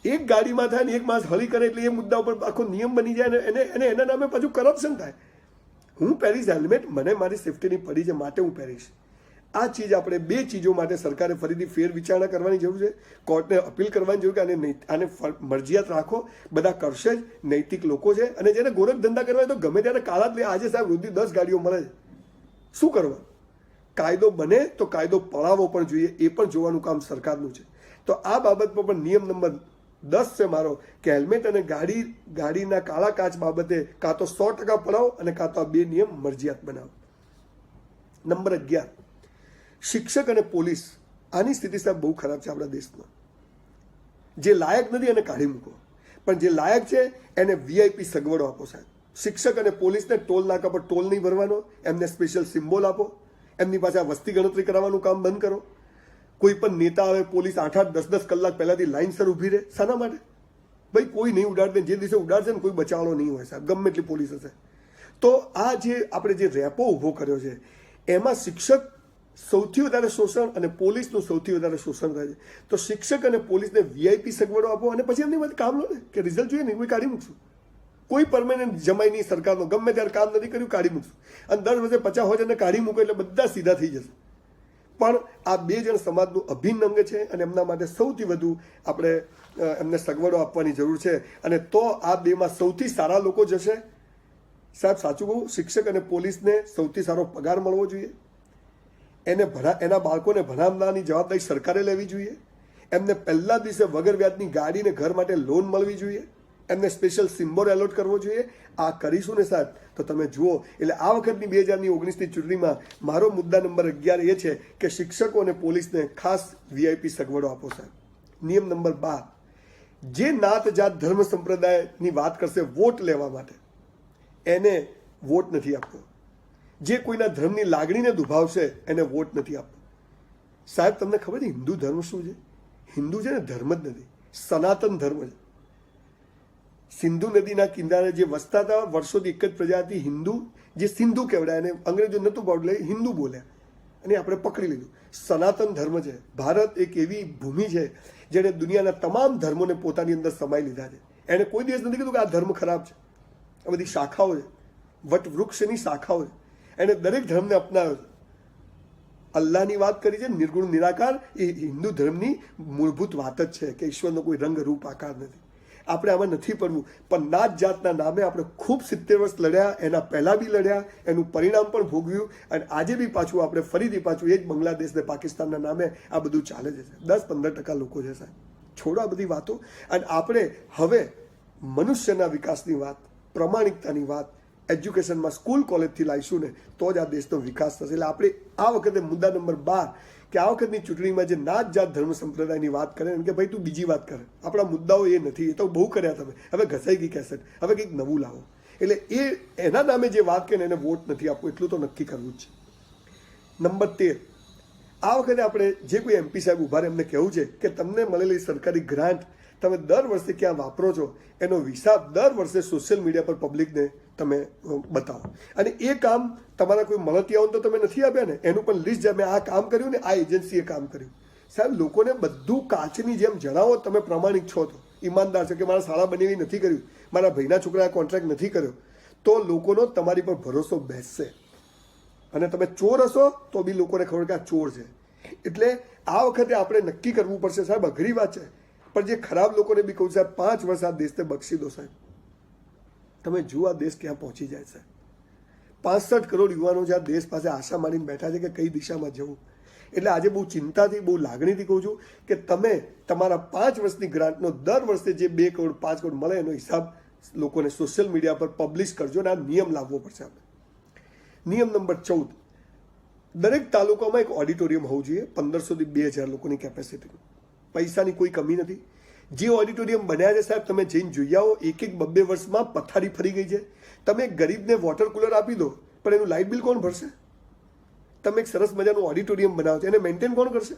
એક ગાડીમાં થાય ને એક માણસ હળી કરે એટલે એ મુદ્દા ઉપર આખો નિયમ બની જાય અને એના નામે પાછું કરપ્શન થાય. હું પહેરીશ હેલ્મેટ, મને મારી સેફટીની પડી છે માટે હું પહેરીશ. આ ચીજ આપણે બે ચીજો માટે સરકારે ફરીથી ફેર વિચારણા કરવાની જરૂર છે. કોર્ટને અપીલ કરવાની જરૂર કે આને મરજિયાત રાખો. બધા કરશે જ, નૈતિક લોકો છે. અને જેને ગોરખ ધંધા કરવા તો ગમે ત્યારે કાળા જ લે. આજે સાહેબ રોજની 10 ગાડીઓ મળે છે, શું કરવા? કાયદો બને તો કાયદો પડાવવો પણ જોઈએ, એ પણ જોવાનું કામ સરકારનું છે. તો આ બાબત પર પણ નિયમ નંબર 10 છે મારો કે હેલ્મેટ અને ગાડીના કાળા કાચ બાબતે કાં તો 100% પડાવો અને કાં તો આ બે નિયમ મરજિયાત બનાવો. નંબર 11, શિક્ષક અને પોલીસ. આની સ્થિતિ સાહેબ બહુ ખરાબ છે આપણા દેશમાં. જે લાયક નથી એને કાઢી મૂકો, પણ જે લાયક છે એને VIP સગવડો આપો સાહેબ. શિક્ષક અને પોલીસને ટોલ નાકા પર ટોલ નહીં ભરવાનો, એમને સ્પેશિયલ સિમ્બોલ આપો. એમની પાસે આ વસ્તી ગણતરી કરાવવાનું કામ બંધ કરો. કોઈ પણ નેતા આવે, પોલીસ 8-8, 10-10 કલાક પહેલાથી લાઇનસર ઊભી રહે. શાના માટે? ભાઈ કોઈ નહીં ઉડાડે. જે દિવસે ઉડાડશે ને કોઈ બચાવવાનો નહીં હોય સાહેબ, ગમે એટલી પોલીસ હશે. તો આ જે આપણે જે રેપો ઊભો કર્યો છે એમાં શિક્ષક સૌથી વધારે શોષણ અને પોલીસનું સૌથી વધારે શોષણ થાય છે. તો શિક્ષક અને પોલીસને VIP સગવડો આપો અને પછી એમની કામ લો ને કે રિઝલ્ટ જોઈએ ને કોઈ કાઢી મૂકશું. કોઈ પરમેનન્ટ જમાઈ નહીં સરકારનો, ગમે ત્યારે કામ નથી કર્યું કાઢી મૂકશું. અને 10 વર્ષે 50 હજારને કાઢી મૂકો એટલે બધા સીધા થઈ જશે. પણ આ 2 જણ સમાજનું અભિન્ન અંગ છે અને એમના માટે સૌથી વધુ આપણે એમને સગવડો આપવાની જરૂર છે. અને તો આ બેમાં સૌથી સારા લોકો જશે. સાહેબ સાચું કહું, શિક્ષક અને પોલીસને સૌથી સારો પગાર મળવો જોઈએ. એના બાળકોને ભણાવવાની જવાબદારી સરકારે લેવી જોઈએ. એમને પહેલા દિવસે વગર વ્યાજની ગાડી ને ઘર માટે લોન મળવી જોઈએ. એમને સ્પેશિયલ સિમ્બોલ એલોટ કરવો જોઈએ. આ કરીશું ને સાહેબ તો તમે જુઓ. એટલે આ વખતની 2019ની ચૂંટણીમાં મારો મુદ્દા નંબર 11 એ છે કે શિક્ષકો અને પોલીસને ખાસ VIP સગવડો આપો સાહેબ. નિયમ નંબર 12, જે નાત જાત ધર્મ સંપ્રદાયની વાત કરશે વોટ લેવા માટે, એને વોટ નથી આપવો. જે કોઈના ધર્મની લાગણીને દુભાવશે એને વોટ નથી આપવો. સાહેબ તમને ખબર છે હિન્દુ ધર્મ શું છે? હિન્દુ છે ને ધર્મ જ નથી, સનાતન ધર્મ છે. સિંધુ નદીના કિનારે જે વસતા હતા વર્ષોથી એક જ પ્રજાતિ હિન્દુ, જે સિંધુ કહેવાય, અને અંગ્રેજો નહોતું પાડવું એટલે હિન્દુ બોલ્યા અને આપણે પકડી લીધું. સનાતન ધર્મ છે. ભારત એક એવી ભૂમિ છે જેણે દુનિયાના તમામ ધર્મોને પોતાની અંદર સમાઈ લીધા છે. એણે કોઈ દિવસ નથી કીધું કે આ ધર્મ ખરાબ છે. આ બધી શાખાઓ છે, વટવૃક્ષની શાખાઓ છે. એણે દરેક ધર્મને અપનાવ્યો છે. અલ્લાહની વાત કરી છે, નિર્ગુણ નિરાકાર, એ હિન્દુ ધર્મની મૂળભૂત વાત જ છે કે ઈશ્વરનો કોઈ રંગ રૂપ આકાર નથી. આપણે આમાં નથી પડવું. પણ નાત જાતના નામે આપણે ખૂબ 70 વર્ષ લડ્યા, એના પહેલા બી લડ્યા, એનું પરિણામ પણ ભોગવ્યું. અને આજે બી પાછું આપણે ફરીથી પાછું એ જ બાંગ્લાદેશ ને પાકિસ્તાનના નામે આ બધું ચાલે છે. 10-15% લોકો છે સાહેબ. છોડો આ બધી વાતો. અને આપણે હવે મનુષ્યના વિકાસની વાત, પ્રમાણિકતાની વાત એજ્યુકેશનમાં સ્કૂલ કોલેજથી લાવીશું ને તો જ આ દેશનો વિકાસ થશે. એટલે આપણે આ વખતે મુદ્દા નંબર 12 કે આ વખતની ચૂંટણીમાં જે નાત જાત ધર્મ સંપ્રદાયની વાત કરે કે ભાઈ તું બીજી વાત કરે. આપણા મુદ્દાઓ એ નથી, એ તો બહુ કર્યા તમે, હવે ઘસાઈ ગઈ કેસેટ, હવે કંઈક નવું લાવો. એટલે એના નામે જે વાત કરે એને વોટ નથી આપવું, એટલું તો નક્કી કરવું જ છે. નંબર 13, આ વખતે આપણે જે કોઈ MP સાહેબ ઉભા એમને કહેવું છે કે તમને મળેલી સરકારી ગ્રાન્ટ તમે દર વર્ષે ક્યાં વાપરો છો એનો હિસાબ દર વર્ષે સોશિયલ મીડિયા પર પબ્લિકને તમે બતાવો. અને એ કામ તમારા કોઈ મળતિયાઓને તો તમે નથી આપ્યા ને, એનું પણ લિસ્ટ મેં આ કામ કર્યું ને આ એજન્સીએ કામ કર્યું. સાહેબ લોકોને બધું કાચની જેમ જણાવો તમે પ્રામાણિક છો તો, ઈમાનદાર છો કે મારા શાળા બનેવી નથી કર્યું, મારા ભાઈના છોકરાએ કોન્ટ્રાક્ટ નથી કર્યો, તો લોકોનો તમારી પર ભરોસો બેસશે. અને તમે ચોર હશો તો બી લોકોને ખબર કે આ ચોર છે. એટલે આ વખતે આપણે નક્કી કરવું પડશે સાહેબ, અઘરી વાત છે, પણ જે ખરાબ લોકોને બી કહું સાહેબ 5 વર્ષ આ દેશને બક્ષી દો સાહેબ. તમે જુઓ આ દેશ ક્યાં પહોંચી જાય સાહેબ. 65 કરોડ યુવાનો જે આ દેશ પાસે આશા માનીને બેઠા છે કે કઈ દિશામાં જવું. એટલે આજે બહુ ચિંતાથી, બહુ લાગણીથી કહું છું કે તમે તમારા 5 વર્ષની ગ્રાન્ટનો દર વર્ષે જે 2 કરોડ 5 કરોડ મળે એનો હિસાબ લોકોને સોશિયલ મીડિયા પર પબ્લિશ કરજો અને આ નિયમ લાવવો પડશે આપણે. નિયમ નંબર 14, દરેક તાલુકામાં એક ઓડિટોરિયમ હોવું જોઈએ 1500 થી 2000 લોકોની કેપેસિટી. પૈસાની કોઈ કમી નથી. જે ઓડિટોરિયમ બન્યા છે સાહેબ તમે જઈને જોઈ આવો, 1-2 વર્ષમાં પથારી ફરી ગઈ છે. તમે એક ગરીબને વોટર કુલર આપી દો પણ એનું લાઇટ બિલ કોણ ભરશે? તમે એક સરસ મજાનું ઓડિટોરિયમ બનાવો છો, એને મેન્ટેન કોણ કરશે?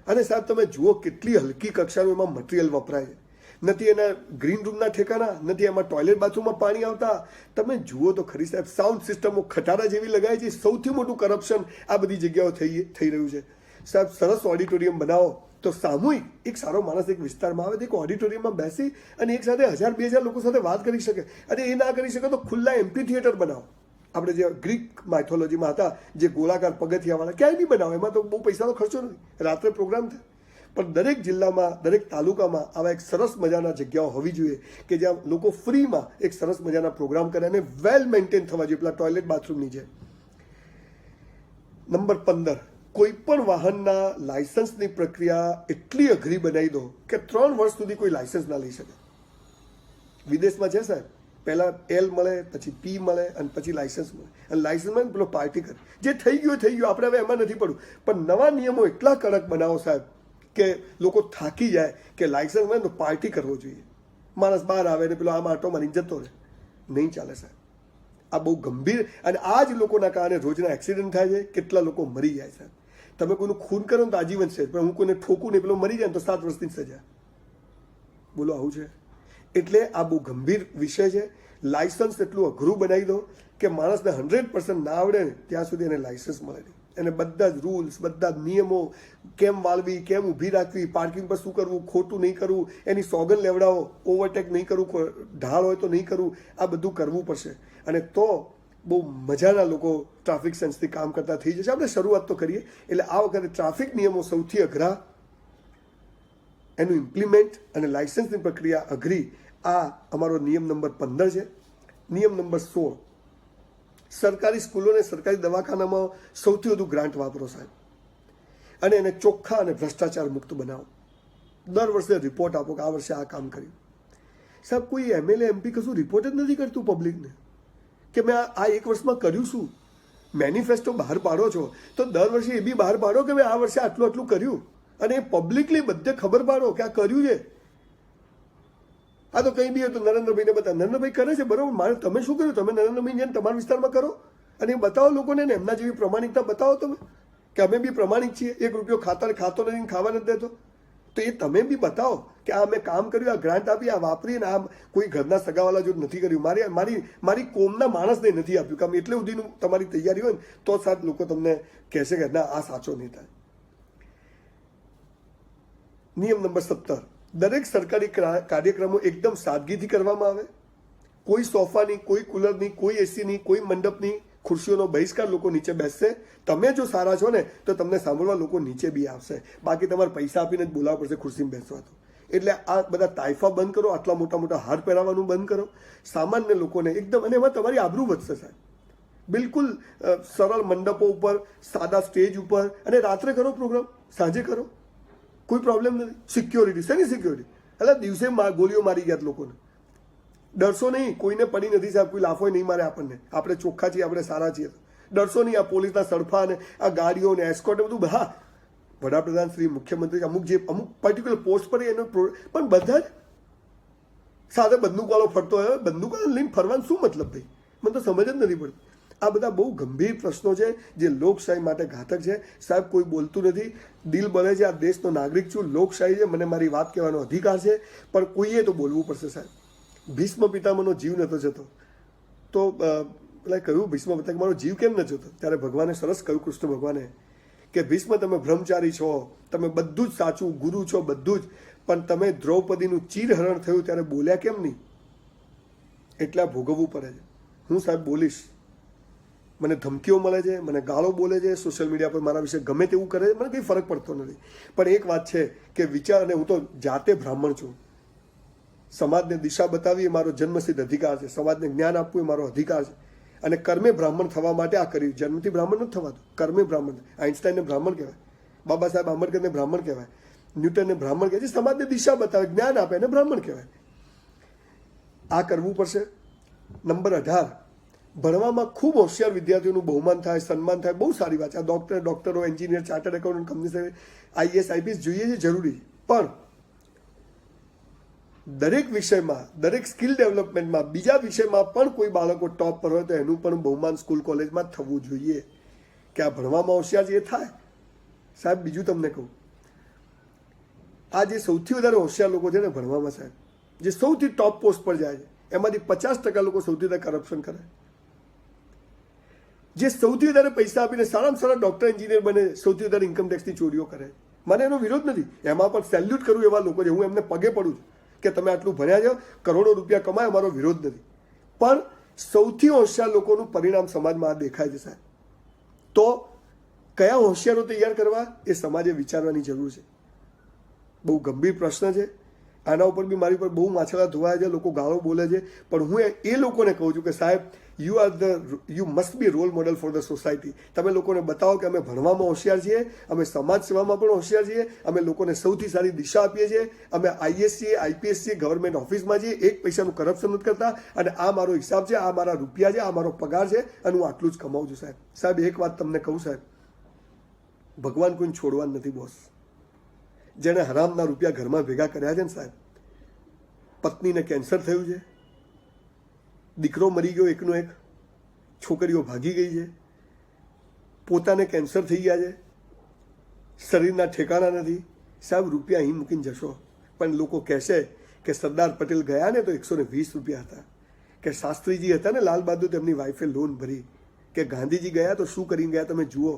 અને સાહેબ તમે જુઓ કેટલી હલકી કક્ષાનું એમાં મટીરિયલ વપરાય છે. નથી એના ગ્રીન રૂમના ઠેકાના, નથી એમાં ટોયલેટ બાથરૂમમાં પાણી આવતા. તમે જુઓ તો ખરી સાહેબ, સાઉન્ડ સિસ્ટમો ખટારા જેવી લગાય છે. સૌથી મોટું કરપ્શન આ બધી જગ્યાઓ થઈ રહ્યું છે સાહેબ. સરસ ઓડિટોરિયમ બનાવો તો સામૂહિક એક સારો માણસ એક વિસ્તારમાં આવે તો એક ઓડિટોરિયમમાં બેસી અને એક સાથે 1000-2000 લોકો સાથે વાત કરી શકે. અને એ ના કરી શકે તો ખુલ્લા એમ્ફી થિયેટર બનાવો. આપણે જે ગ્રીક માઇથોલોજીમાં હતા જે ગોળાકાર પગથિયાવાળા, ક્યાંય બી બનાવો, એમાં તો બહુ પૈસાનો ખર્ચો નથી, રાત્રે પ્રોગ્રામ થાય. પણ દરેક જિલ્લામાં, દરેક તાલુકામાં આવા એક સરસ મજાના જગ્યાઓ હોવી જોઈએ કે જ્યાં લોકો ફ્રીમાં એક સરસ મજાના પ્રોગ્રામ કરે અને વેલ મેન્ટેન થવા જોઈએ પેલા ટોયલેટ બાથરૂમની છે. નંબર 15, કોઈ પણ વાહનના લાયસન્સની પ્રક્રિયા એટલી અઘરી બનાવી દો કે 3 વર્ષ સુધી કોઈ લાયસન્સ ના લઈ શકે. વિદેશમાં છે સાહેબ, પહેલા L મળે, પછી P મળે અને પછી લાયસન્સ મળે. અને લાયસન્સમાં પેલો પાર્ટી કરે, જે થઈ ગયું આપણે હવે એમાં નથી પડવું. પણ નવા નિયમો એટલા કડક બનાવો સાહેબ કે લોકો થાકી જાય કે લાયસન્સ મળે તો પાર્ટી કરવો જોઈએ. માણસ બહાર આવે ને પેલો આમ આટો મારીને જતો રહે, નહીં ચાલે સાહેબ. આ બહુ ગંભીર, અને આ જ લોકોના કારણે રોજના એક્સિડન્ટ થાય છે, કેટલા લોકો મરી જાય સાહેબ. તમે કોઈનું ખૂન કરો ને તો આજીવન છે, પણ હું કોઈને ઠોકું નહીં પેલો મરી જાય ને તો 7 વર્ષની સજા. બોલો આવું છે? એટલે આ બહુ ગંભીર વિષય છે. લાયસન્સ એટલું અઘરું બનાવી દો કે માણસને 100% ના આવડે ને ત્યાં સુધી એને લાયસન્સ મળે નહીં. એને બધા જ રૂલ્સ, બધા જ નિયમો, કેમ વાળવી, કેમ ઊભી રાખવી, પાર્કિંગ પર શું કરવું, ખોટું નહીં કરવું, એની સોગન લેવડાવો, ઓવરટેક નહીં કરવું, ઢાળ હોય તો નહીં કરવું, આ બધું કરવું પડશે. અને તો બહુ મજાના લોકો ટ્રાફિક સેન્સથી કામ કરતા થઈ જશે. આપણે શરૂઆત તો કરીએ. એટલે આ વખતે ટ્રાફિક નિયમો સૌથી અઘરા, એનું ઇમ્પ્લિમેન્ટ અને લાયસન્સની પ્રક્રિયા અઘરી. આ અમારો નિયમ નંબર 15 છે. નિયમ નંબર 16, સરકારી સ્કૂલો અને સરકારી દવાખાનામાં સૌથી વધુ ગ્રાન્ટ વાપરો સાહેબ, અને એને ચોખ્ખા અને ભ્રષ્ટાચાર મુક્ત બનાવો. દર વર્ષે રિપોર્ટ આપો કે આ વર્ષે આ કામ કર્યું. સાહેબ કોઈ MLA MP કશું રિપોર્ટ જ નથી કરતું પબ્લિકને કે મેં આ 1 વર્ષમાં કર્યું શું. મેનિફેસ્ટો બહાર પાડો છો તો દર વર્ષે એ બી બહાર પાડો કે મેં આ વર્ષે આટલું કર્યું, અને એ પબ્લિકલી બધે ખબર પાડો કે આ કર્યું છે. આ તો કંઈ બી હોય તો નરેન્દ્રભાઈને બતાવો. નરેન્દ્રભાઈ કરે છે બરોબર, મારે તમે શું કર્યું? તમે નરેન્દ્રભાઈ જેમ તમારા વિસ્તારમાં કરો અને એ બતાવો લોકોને, ને એમના જેવી પ્રમાણિકતા બતાવો તમે કે અમે બી પ્રમાણિક છીએ. 1 રૂપિયો ખાતો નથી, ખાવા નથી દેતો, તો એ તમે બી બતાવો કે આ અમે કામ કર્યું, આ ગ્રાન્ટ આપી, આ વાપરી, ને આ કોઈ ઘરના સગાવાલા જો નથી કર્યું, મારી કોમના માણસને નથી આપ્યું કામ, એટલે સુધીનું તમારી તૈયારી હોય ને તો સાહેબ લોકો તમને કહેશે કે ના આ સાચો નહીં થાય. નિયમ નંબર 17, દરેક સરકારી કાર્યક્રમો એકદમ સાદગીથી કરવામાં આવે. કોઈ સોફાની, કોઈ કુલરની, કોઈ એસીની, કોઈ મંડપની ખુરશીઓનો બહિષ્કાર. લોકો નીચે બેસશે. તમે જો સારા છો ને તો તમને સાંભળવા લોકો નીચે બી આવશે. બાકી તમારે પૈસા આપીને જ બોલાવવા પડશે ખુરશીમાં બેસવા તો. એટલે આ બધા તાઇફા બંધ કરો, આટલા મોટા મોટા હાર પહેરાવાનું બંધ કરો. સામાન્ય લોકોને એકદમ, અને એમાં તમારી આબરૂ વધશે સાહેબ. બિલકુલ સરળ મંડપો ઉપર, સાદા સ્ટેજ ઉપર, અને રાત્રે કરો પ્રોગ્રામ, સાંજે કરો, કોઈ પ્રોબ્લેમ નથી. સિક્યોરિટી, શેની સિક્યોરિટી? એટલે દિવસે ગોળીઓ મારી ગયા લોકોને. ડરશો નહીં, કોઈને પડી નથી સાહેબ, કોઈ લાફો નહીં મારે આપણને. આપણે ચોખ્ખા છીએ, આપણે સારા છીએ. ડરશો નહીં. આ પોલીસના સડફા અને આ ગાડીઓ ને એસ્કોર્ટ બધું, હા વડાપ્રધાન શ્રી, મુખ્યમંત્રી, અમુક પર્ટિક્યુલર પોસ્ટ પર એનો, પણ બધા જ સાથે બંદૂકવાળો ફરતો હોય. બંદૂકવાળો લઈને ફરવાનું શું મતલબ ભાઈ? મને તો સમજ જ નથી પડતી. આ બધા બહુ ગંભીર પ્રશ્નો છે જે લોકશાહી માટે ઘાતક છે સાહેબ. કોઈ બોલતું નથી, દિલ બળે છે. આ દેશનો નાગરિક છું, લોકશાહી છે, મને મારી વાત કહેવાનો અધિકાર છે, પણ કોઈએ તો બોલવું પડશે સાહેબ. ભીષ્મ પિતામહનો જીવ નહોતો જતો તો એટલે કહ્યું ભીષ્મ પિતામહનો જીવ કેમ ન જતો? ત્યારે ભગવાને સરસ કહ્યું, કૃષ્ણ ભગવાને, કે ભીષ્મ તમે બ્રહ્મચારી છો, તમે બધું જ સાચું, ગુરુ છો બધું જ, પણ તમે દ્રૌપદીનું ચીરહરણ થયું ત્યારે બોલ્યા કેમ નહીં? એટલે ભોગવવું પડે છે. હું સાહેબ બોલીશ, મને ધમકીઓ મળે છે, મને ગાળો બોલે છે, સોશિયલ મીડિયા પર મારા વિશે ગમે તેવું કરે છે, મને કંઈ ફરક પડતો નથી. પણ એક વાત છે કે વિચાર, અને હું તો જાતે બ્રાહ્મણ છું, સમાજને દિશા બતાવવી એ મારો જન્મસિદ્ધ અધિકાર છે, સમાજને જ્ઞાન આપવું એ મારો અધિકાર છે. અને કર્મે બ્રાહ્મણ થવા માટે આ કર્યું. જન્મથી બ્રાહ્મણ નથી થવાતું, કર્મે બ્રાહ્મણ. આઈન્સ્ટાઈને બ્રાહ્મણ કહેવાય, બાબા સાહેબ આંબેડકરને બ્રાહ્મણ કહેવાય, ન્યૂટનને બ્રાહ્મણ કહેવાય. સમાજને દિશા બતાવે, જ્ઞાન આપે એને બ્રાહ્મણ કહેવાય. આ કરવું પડશે. નંબર 18, ભણવામાં ખૂબ હોશિયાર વિદ્યાર્થીઓનું બહુમાન થાય, સન્માન થાય, બહુ સારી વાત છે. આ ડોક્ટરો, engineer, chartered accountant, company, IAS, IPS જોઈએ છે, જરૂરી. પણ દરેક વિષયમાં, દરેક સ્કિલ ડેવલપમેન્ટમાં, બીજા વિષયમાં પણ કોઈ બાળકો ટોપ પર હોય તો એનું પણ બહુમાન સ્કૂલ કોલેજમાં થવું જોઈએ. કે આ ભણવામાં હોશિયાર છે એ થાય. સાહેબ બીજું તમને કહું, આ જે સૌથી વધારે હોશિયાર લોકો છે ને ભણવામાં સાહેબ, જે સૌથી ટોપ પોસ્ટ પર જાય છે, એમાંથી 50% લોકો સૌથી વધારે કરપ્શન કરે. જે સૌથી વધારે પૈસા આપીને સારામાં સારા ડોક્ટર, એન્જિનિયર બને, સૌથી વધારે ઇન્કમટેક્સની ચોરીઓ કરે. મને એનો વિરોધ નથી, એમાં પણ સેલ્યુટ કરું એવા લોકો છે, હું એમને પગે પડું છું કે તમે આટલું ભણ્યા છો, કરોડો રૂપિયા કમાય, અમારો વિરોધ નથી. પણ સૌથી હોશિયાર લોકોનું પરિણામ સમાજમાં આ દેખાય છે સાહેબ. તો કયા હોશિયારો તૈયાર કરવા એ સમાજે વિચારવાની જરૂર છે. બહુ ગંભીર પ્રશ્ન છે. આના ઉપર બી મારી પર બહુ માછલા ધોવાય છે, લોકો ગાળો બોલે છે. પણ હું એ લોકોને કહું છું કે સાહેબ, you must be role model for the society. તમે લોકોને બતાવો કે અમે ભણવામાં હોશિયાર છીએ, અમે સમાજ સેવામાં પણ હોશિયાર છીએ, અમે લોકોને સૌથી સારી દિશા આપીએ છીએ, અમે આઈએસ છીએ, આઈપીએસ છીએ, ગવર્મેન્ટ ઓફિસમાં છીએ, એક પૈસાનું કરપ્શન નથી કરતા, અને આ મારો હિસાબ છે, આ મારા રૂપિયા છે, આ મારો પગાર છે, અને હું આટલું જ કમાઉં છું સાહેબ. સાહેબ એક વાત તમને કહું સાહેબ, ભગવાન કોઈને છોડવાનું નથી બોસ. જેણે હરામના રૂપિયા ઘરમાં ભેગા કર્યા છે ને સાહેબ, પત્નીને કેન્સર થયું છે, દીકરો મરી ગયો એકનો એક, છોકરીઓ ભાગી ગઈ છે, પોતાને કેન્સર થઈ ગયા છે, શરીરના ઠેકાણા નથી. સાહેબ રૂપિયા અહીં મૂકીને જશો, પણ લોકો કહેશે કે સરદાર પટેલ ગયા ને તો 120 રૂપિયા હતા, કે શાસ્ત્રીજી હતા ને લાલ બહાદુર, તેમની વાઈફે લોન ભરી, કે ગાંધીજી ગયા તો શું કરીને ગયા તમે જુઓ.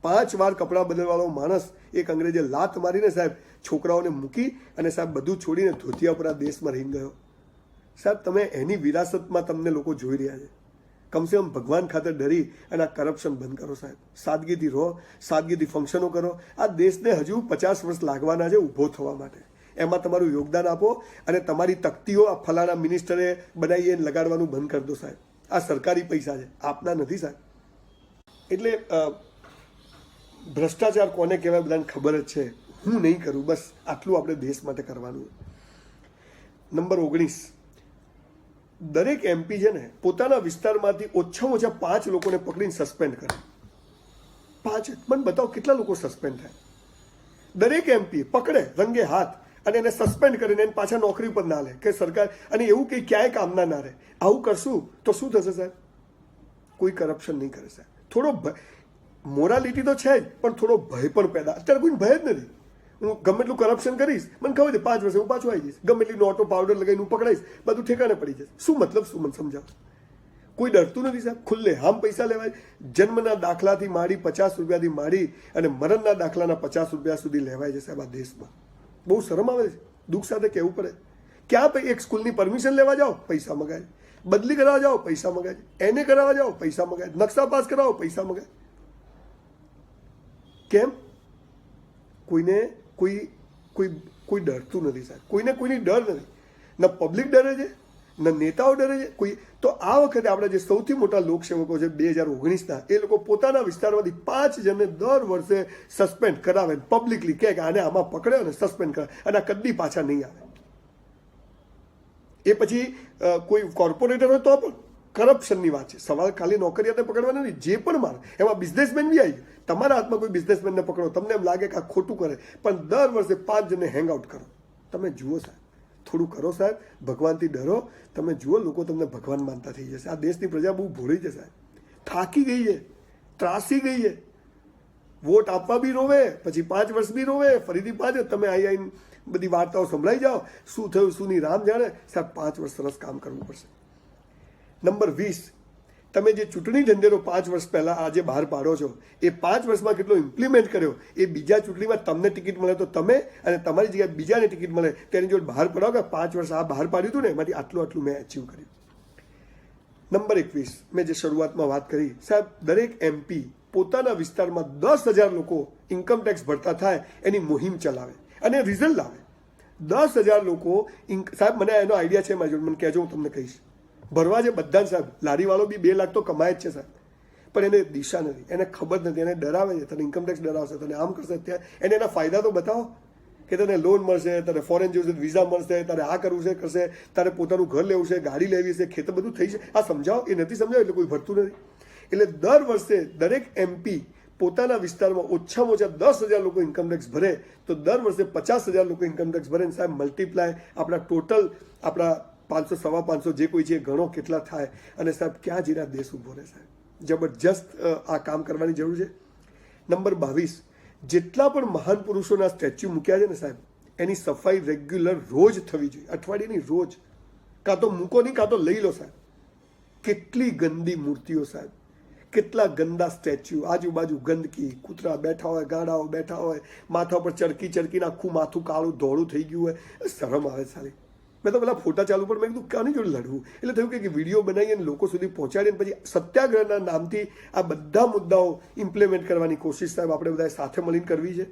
5 વાર કપડાં બદલવાળો માણસ એક અંગ્રેજે લાત મારીને સાહેબ છોકરાઓને મૂકી અને સાહેબ બધું છોડીને ધોતિયા પર આ દેશમાં રહી ગયો. સાહેબ તમે એની વિરાસતમાં તમને લોકો જોઈ રહ્યા છે. કમસે કમ ભગવાન ખાતર ડરી અને આ કરપ્શન બંધ કરો સાહેબ. સાદગીથી રહો, સાદગીથી ફંક્શનો કરો. આ દેશને હજુ 50 વર્ષ લાગવાના છે ઊભો થવા માટે. એમાં તમારું યોગદાન આપો અને તમારી તકતીઓ આ ફલાણા મિનિસ્ટરે બનાવીએ લગાડવાનું બંધ કરી દો સાહેબ. આ સરકારી પૈસા છે, આપના નથી સાહેબ. એટલે ભ્રષ્ટાચાર કોને કહેવાય બધાને ખબર જ છે. હું નહીં કરું, બસ આટલું આપણે દેશ માટે કરવાનું. નંબર 19, દરેક એમપી છે ને પોતાના વિસ્તારમાંથી ઓછામાં ઓછા 5 લોકોને પકડીને સસ્પેન્ડ કરે. 5, મને બતાવો કેટલા લોકો સસ્પેન્ડ થાય. દરેક એમપી પકડે રંગે હાથ અને એને સસ્પેન્ડ કરીને એને પાછા નોકરી પર ના લે કે સરકાર, અને એવું કંઈ ક્યાંય કામના ના રહે. આવું કરશું તો શું થશે સાહેબ? કોઈ કરપ્શન નહીં કરે સાહેબ. થોડો મોરાલિટી તો છે જ, પણ થોડો ભય પણ પેદા. અત્યારે કોઈને ભય જ નથી. હું ગમે એટલું કરપ્શન કરીશ, મને ખબર છે 5 વર્ષે હું પાછું આવી જઈશ. ગમે એટલી નોટો પાવડર લગાવીને હું પકડાઈશ, બધું ઠેકાણે પડી જશે. શું મતલબ શું? મને સમજાવો. કોઈ ડરતું નથી સાહેબ. ખુલ્લે આમ પૈસા લેવાય. જન્મના દાખલાથી માંડી 50 રૂપિયાથી માંડી અને મરણના દાખલાના 50 રૂપિયા સુધી લેવાય છે સાહેબ આ દેશમાં. બહુ શરમ આવે છે, દુઃખ સાથે કહેવું પડે. ક્યાં એક સ્કૂલની પરમિશન લેવા જાઓ પૈસા મગાય, બદલી કરાવવા જાઓ પૈસા મગાય, એને કરાવવા જાઓ પૈસા મગાય, નકશા પાસ કરાવો પૈસા મગાય. કેમ? કોઈને કોઈ ડરતું નથી સાહેબ. કોઈને કોઈની ડર નથી. ન પબ્લિક ડરે છે, ન નેતાઓ ડરે છે કોઈ. તો આ વખતે આપણા જે સૌથી મોટા લોકસેવકો છે 2019ના, એ લોકો પોતાના વિસ્તારમાંથી 5 જણને દર વર્ષે સસ્પેન્ડ કરાવે, પબ્લિકલી કહે કે આને આમાં પકડ્યો અને સસ્પેન્ડ કરાવે, અને આ કદી પાછા નહીં આવે. એ પછી કોઈ કોર્પોરેટર હોય તો પણ કરપ્શનની વાત છે. સવાલ ખાલી નોકરિયાતને પકડવાના નહીં, જે પણ મારે એમાં બિઝનેસમેન બી આવી ગયો. તમારા હાથમાં કોઈ બિઝનેસમેનને પકડો, તમને એમ લાગે કે આ ખોટું કરે, પણ દર વર્ષે 5 જણને હેંગ આઉટ કરો. તમે જુઓ સાહેબ, થોડું કરો સાહેબ, ભગવાનથી ડરો. તમે જુઓ લોકો તમને ભગવાન માનતા થઈ જશે. આ દેશની પ્રજા બહુ ભોળી છે સાહેબ, થાકી ગઈ છે, ત્રાસી ગઈ છે. વોટ આપવા બી રોવે, પછી 5 વર્ષ બી રોવે, ફરીથી 5. તમે આવીને બધી વાર્તાઓ સંભળાઈ જાઓ, શું થયું શું નહીં રામ જાણે. સાહેબ 5 વર્ષ સરસ કામ કરવું પડશે. નંબર 20, તમે જે ચૂંટણી ઢંઢેરો 5 વર્ષ પહેલા આજે બહાર પાડો છો, એ 5 વર્ષમાં કેટલો ઇમ્પ્લિમેન્ટ કર્યો, એ બીજા ચૂંટણીમાં તમને ટિકિટ મળે તો તમે, અને તમારી જગ્યાએ બીજાને ટિકિટ મળે તેની જોડે બહાર પડાવો કે 5 વર્ષ આ બહાર પાડ્યું હતું ને એમાંથી આટલું મેં અચીવ કર્યું. નંબર 21, મેં જે શરૂઆતમાં વાત કરી સાહેબ, દરેક MP પોતાના વિસ્તારમાં 10,000 લોકો ઇન્કમટેક્સ ભરતા થાય એની મુહિમ ચલાવે અને રિઝલ્ટ લાવે. 10,000 લોકો સાહેબ, મને એનો આઈડિયા છે મારી જોડે, મને કહેજો, હું તમને કહીશ. ભરવા છે બધા જ સાહેબ, લારીવાળો બી 2 લાખ તો કમાય જ છે સાહેબ, પણ એને દિશા નથી, એને ખબર નથી, એને ડરાવે છે, તને ઇન્કમટેક્સ ડરાવશે, તને આમ કરશે, ત્યાં એને એના ફાયદા તો બતાવો કે તને લોન મળશે, તને ફોરેન જવું છે વિઝા મળશે, તારે આ કરવું છે કરશે, તારે પોતાનું ઘર લેવું છે, ગાડી લેવી છે, ખેતર બધું થઈ છે. આ સમજાવો. એ નથી સમજાવ એટલે કોઈ ભરતું નથી. એટલે દર વર્ષે દરેક MP પોતાના વિસ્તારમાં ઓછામાં ઓછા 10,000 લોકો ઇન્કમટેક્સ ભરે તો દર વર્ષે 50,000 લોકો ઇન્કમટેક્સ ભરે. સાહેબ, મલ્ટીપ્લાય આપણા ટોટલ આપણા 500 સવા 500 જે કોઈ છે ગણો કેટલા થાય. અને સાહેબ, ક્યાં જઈને આ દેશ ઊભો રહે સાહેબ. જબરજસ્ત આ કામ કરવાની જરૂર છે. નંબર 22, જેટલા પણ મહાન પુરુષોના સ્ટેચ્યુ મૂક્યા છે ને સાહેબ, એની સફાઈ રેગ્યુલર રોજ થવી જોઈએ. અઠવાડિયાની રોજ. કાં તો મૂકો નહીં, કાં તો લઈ લો સાહેબ. કેટલી ગંદી મૂર્તિઓ સાહેબ, કેટલા ગંદા સ્ટેચ્યુ, આજુબાજુ ગંદકી, કૂતરા બેઠા હોય, ગાડાઓ બેઠા હોય, માથા પર ચરકીને આખું માથું કાળું ધોળું થઈ ગયું હોય. શરમ આવે સારી. મેં તો પેલા ફોટા ચાલુ પણ મેં કીધું કાની જોડે લડવું. એટલે થયું કે વિડીયો બનાવી અને લોકો સુધી પહોંચાડીને પછી સત્યાગ્રહના નામથી આ બધા મુદ્દાઓ ઇમ્પ્લિમેન્ટ કરવાની કોશિશ સાહેબ આપણે બધાએ સાથે મળીને કરવી છે.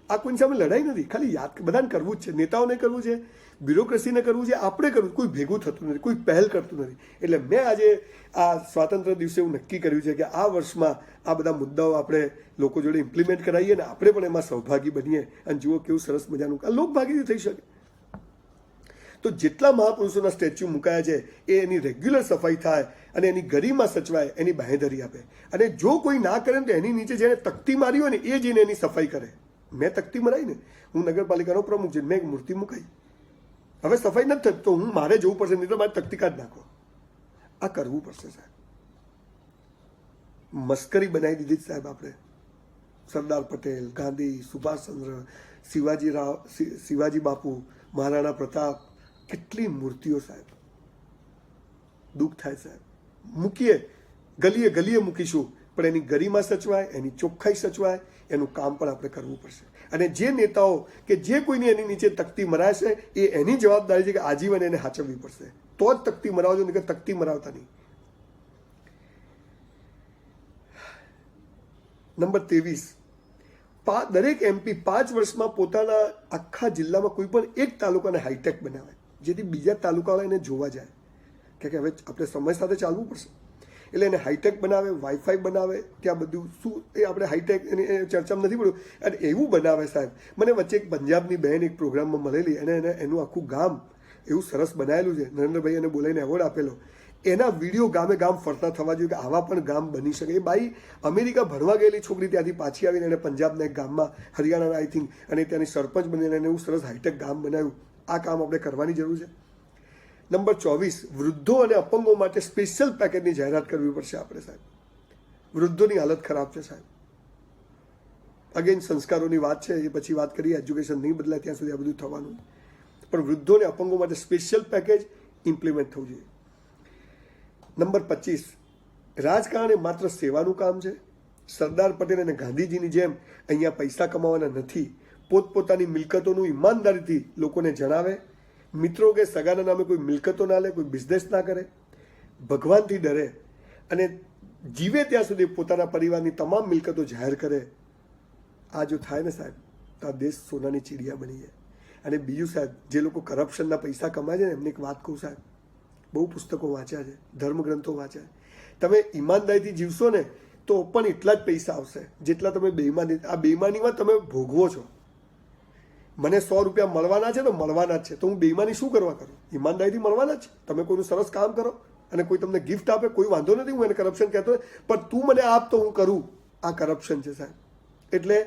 આ કોઈની સામે લડાઈ નથી, ખાલી યાદ બધાને કરવું જ છે. નેતાઓને કરવું છે, બ્યુરોક્રેસીને કરવું છે, આપણે કરવું. કોઈ ભેગું થતું નથી, કોઈ પહેલ કરતું નથી. એટલે મેં આજે આ સ્વાતંત્ર્ય દિવસે એવું નક્કી કર્યું છે કે આ વર્ષમાં આ બધા મુદ્દાઓ આપણે લોકો જોડે ઇમ્પ્લિમેન્ટ કરાવીએ અને આપણે પણ એમાં સહભાગી બનીએ અને જુઓ કેવું સરસ મજાનું આ લોકભાગીદારી થઈ શકે. તો જેટલા મહાપુરુષોના સ્ટેચ્યુ મુકાયા છે એ એની રેગ્યુલર સફાઈ થાય અને એની ગરિમા સચવાય, એની બાંહેધરી આપે. અને જો કોઈ ના કરે તો એની નીચે જેને તકતી મારી હોય ને એ જઈને એની સફાઈ કરે. મેં તકતી મરાઈ ને, હું નગરપાલિકાનો પ્રમુખ છું, મેં એક મૂર્તિ મુકાઈ, હવે સફાઈ નથી થતી તો હું મારે જવું પડશે, નહીં તો મારે તકતી કાઢ નાખો. આ કરવું પડશે સાહેબ. મસ્કરી બનાવી દીધી સાહેબ આપણે. સરદાર પટેલ, ગાંધી, સુભાષચંદ્ર, શિવાજી બાપુ, મહારાણા પ્રતાપ, કેટલી મૂર્તિઓ સાહેબ. દુઃખ થાય સાહેબ. મૂકીએ, ગલીએ ગલીએ મૂકીશું, પણ એની ગરિમા સચવાય, એની ચોખ્ખાઈ સચવાય, એનું કામ પણ આપણે કરવું પડશે. અને જે નેતાઓ કે જે કોઈની એની નીચે તકતી મરાશે એ એની જવાબદારી છે કે આજીવન એને હાચવવી પડશે. તો જ તકતી મરાવજો, નહીં કે તકતી મરાવતા નહીં. નંબર 23, દરેક MP 5 વર્ષમાં પોતાના આખા જિલ્લામાં કોઈ પણ એક તાલુકાને હાઈટેક બનાવે, જેથી બીજા તાલુકાવાળા એને જોવા જાય કે હવે આપણે સમય સાથે ચાલવું પડશે. એટલે એને હાઈટેક બનાવે, વાઈફાઈ બનાવે, ત્યાં બધું શું એ આપણે હાઈટેક એની ચર્ચામાં નથી પડ્યું. અને એવું બનાવે સાહેબ. મને વચ્ચે એક પંજાબની બહેન એક પ્રોગ્રામમાં મળેલી અને એનું આખું ગામ એવું સરસ બનાવેલું છે. નરેન્દ્રભાઈ એને બોલાવીને એવોર્ડ આપેલો. એના વિડીયો ગામે ગામ ફરતા થવા જોઈએ કે આવા પણ ગામ બની શકે. એ બાઈ અમેરિકા ભણવા ગયેલી છોકરી ત્યાંથી પાછી આવીને એને પંજાબના એક ગામમાં, હરિયાણાના આઈ થિંક, અને ત્યાંની સરપંચ બનીને એને એવું સરસ હાઈટેક ગામ બનાવ્યું. આ કામ આપણે કરવાની જરૂર છે. નંબર 24, વૃદ્ધો અને અપંગો માટે સ્પેશિયલ પેકેજની જાહેરાત કરવી પડશે આપણે સાહેબ. વૃદ્ધોની હાલત ખરાબ છે સાહેબ. અગેન સંસ્કારોની વાત છે, એ પછી વાત કરીએ. એજ્યુકેશન નહીં બદલાય ત્યાં સુધી આ બધું થવાનું. પણ વૃદ્ધો અને અપંગો માટે સ્પેશિયલ પેકેજ ઇમ્પ્લિમેન્ટ થવું જોઈએ. નંબર 25, રાજકારણ એ માત્ર સેવાનું કામ છે. સરદાર પટેલ અને ગાંધીજીની જેમ અહીંયા પૈસા કમાવાના નથી. પોતપોતાની મિલકતોનું ઈમાનદારીથી લોકોને જણાવે. મિત્રો કે સગાના નામે કોઈ મિલકતો ના લે, કોઈ બિઝનેસ ના કરે, ભગવાનથી ડરે અને જીવે ત્યાં સુધી પોતાના પરિવારની તમામ મિલકતો જાહેર કરે. આ જો થાય ને સાહેબ તો આ દેશ સોનાની ચીડિયા બની જાય. અને બીજું સાહેબ, જે લોકો કરપ્શનના પૈસા કમાય છે ને એમને એક વાત કહું સાહેબ, બહુ પુસ્તકો વાંચ્યા છે, ધર્મગ્રંથો વાંચ્યા છે. તમે ઈમાનદારીથી જીવશો ને તો પણ એટલા જ પૈસા આવશે જેટલા તમે બેઈમાની. આ બેઈમાનીમાં તમે ભોગવો છો. મને 100 રૂપિયા મળવાના છે તો મળવાના જ છે, તો હું બેઈમાની શું કરવા કરું? ઈમાનદારીથી મળવાના જ. તમે કોઈનું સરસ કામ કરો અને કોઈ તમને ગિફ્ટ આપે, કોઈ વાંધો નથી, હું એને કરપ્શન કહેતો, પણ તું મને આપ તો હું કરું. આ કરપ્શન છે સાહેબ. એટલે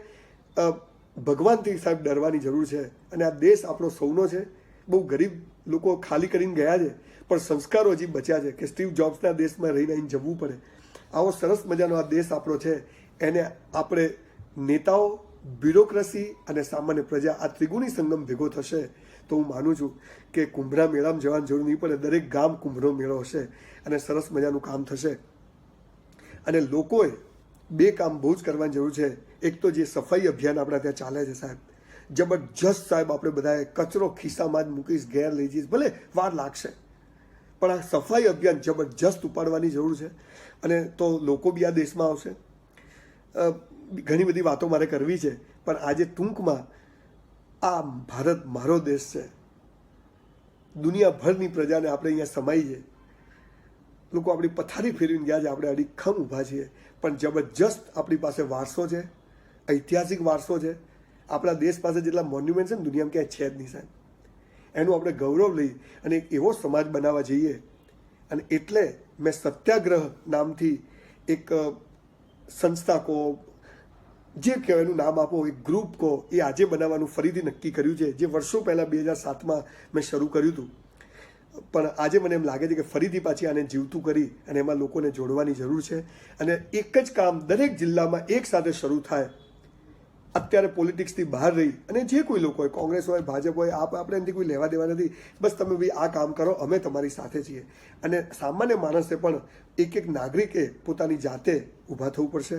ભગવાનથી સાહેબ ડરવાની જરૂર છે. અને આ દેશ આપણો સૌનો છે. બહુ ગરીબ લોકો ખાલી કરીને ગયા છે, પણ સંસ્કારો હજી બચ્યા છે કે સ્ટીવ જોબ્સના દેશમાં રહીને અહીં જવું પડે. આવો સરસ મજાનો આ દેશ આપણો છે. એને આપણે નેતાઓ, બ્યુરોક્રેસી અને સામાન્ય પ્રજા, આ ત્રિગુણી સંગમ ભેગો થશે તો હું માનું છું કે કુંભના મેળામાં જવાની જરૂર નહીં પડે. દરેક ગામ કુંભનો મેળો હશે અને સરસ મજાનું કામ થશે. અને લોકોએ 2 કામ બહુ જ કરવાની જરૂર છે. એક તો જે સફાઈ અભિયાન આપણા ત્યાં ચાલે છે સાહેબ, જબરજસ્ત સાહેબ. આપણે બધાએ કચરો ખિસ્સામાં જ મૂકીશ, ઘેર લઈ જઈશ, ભલે વાર લાગશે પણ આ સફાઈ અભિયાન જબરજસ્ત ઉપાડવાની જરૂર છે. અને તો લોકો બી આ દેશમાં આવશે. ઘણી બધી વાતો મારે કરવી છે, પણ આજે ટૂંકમાં આ ભારત મારો દેશ છે. દુનિયાભરની પ્રજાને આપણે અહીંયા સમાઈ છે. લોકો આપણી પથારી ફેરવીને ગયા છે, આપણે અડીખમ ઊભા છીએ. પણ જબરજસ્ત આપણી પાસે વારસો છે, ઐતિહાસિક વારસો છે. આપણા દેશ પાસે જેટલા મોન્યુમેન્ટ છે ને દુનિયામાં ક્યાંય છે જ નહીં સાહેબ. એનું આપણે ગૌરવ લઈ અને એક એવો સમાજ બનાવવા જઈએ. અને એટલે મેં સત્યાગ્રહ નામથી એક સંસ્થા કહો, જે કહેવાય એનું નામ આપો, એક ગ્રુપ કહો, એ આજે બનાવવાનું ફરીથી નક્કી કર્યું છે, જે વર્ષો પહેલાં 2007માં મેં શરૂ કર્યું હતું. પણ આજે મને એમ લાગે છે કે ફરીથી પાછી આને જીવતું કરી અને એમાં લોકોને જોડવાની જરૂર છે. અને એક જ કામ દરેક જિલ્લામાં એક સાથે શરૂ થાય. અત્યારે પોલિટિક્સથી બહાર રહી અને જે કોઈ લોકો હોય, કોંગ્રેસ હોય, ભાજપ હોય, આપણે એનાથી કોઈ લેવા દેવા નથી. બસ તમે ભાઈ આ કામ કરો, અમે તમારી સાથે છીએ. અને સામાન્ય માણસે પણ એક નાગરિકે પોતાની જાતે ઊભા થવું પડશે.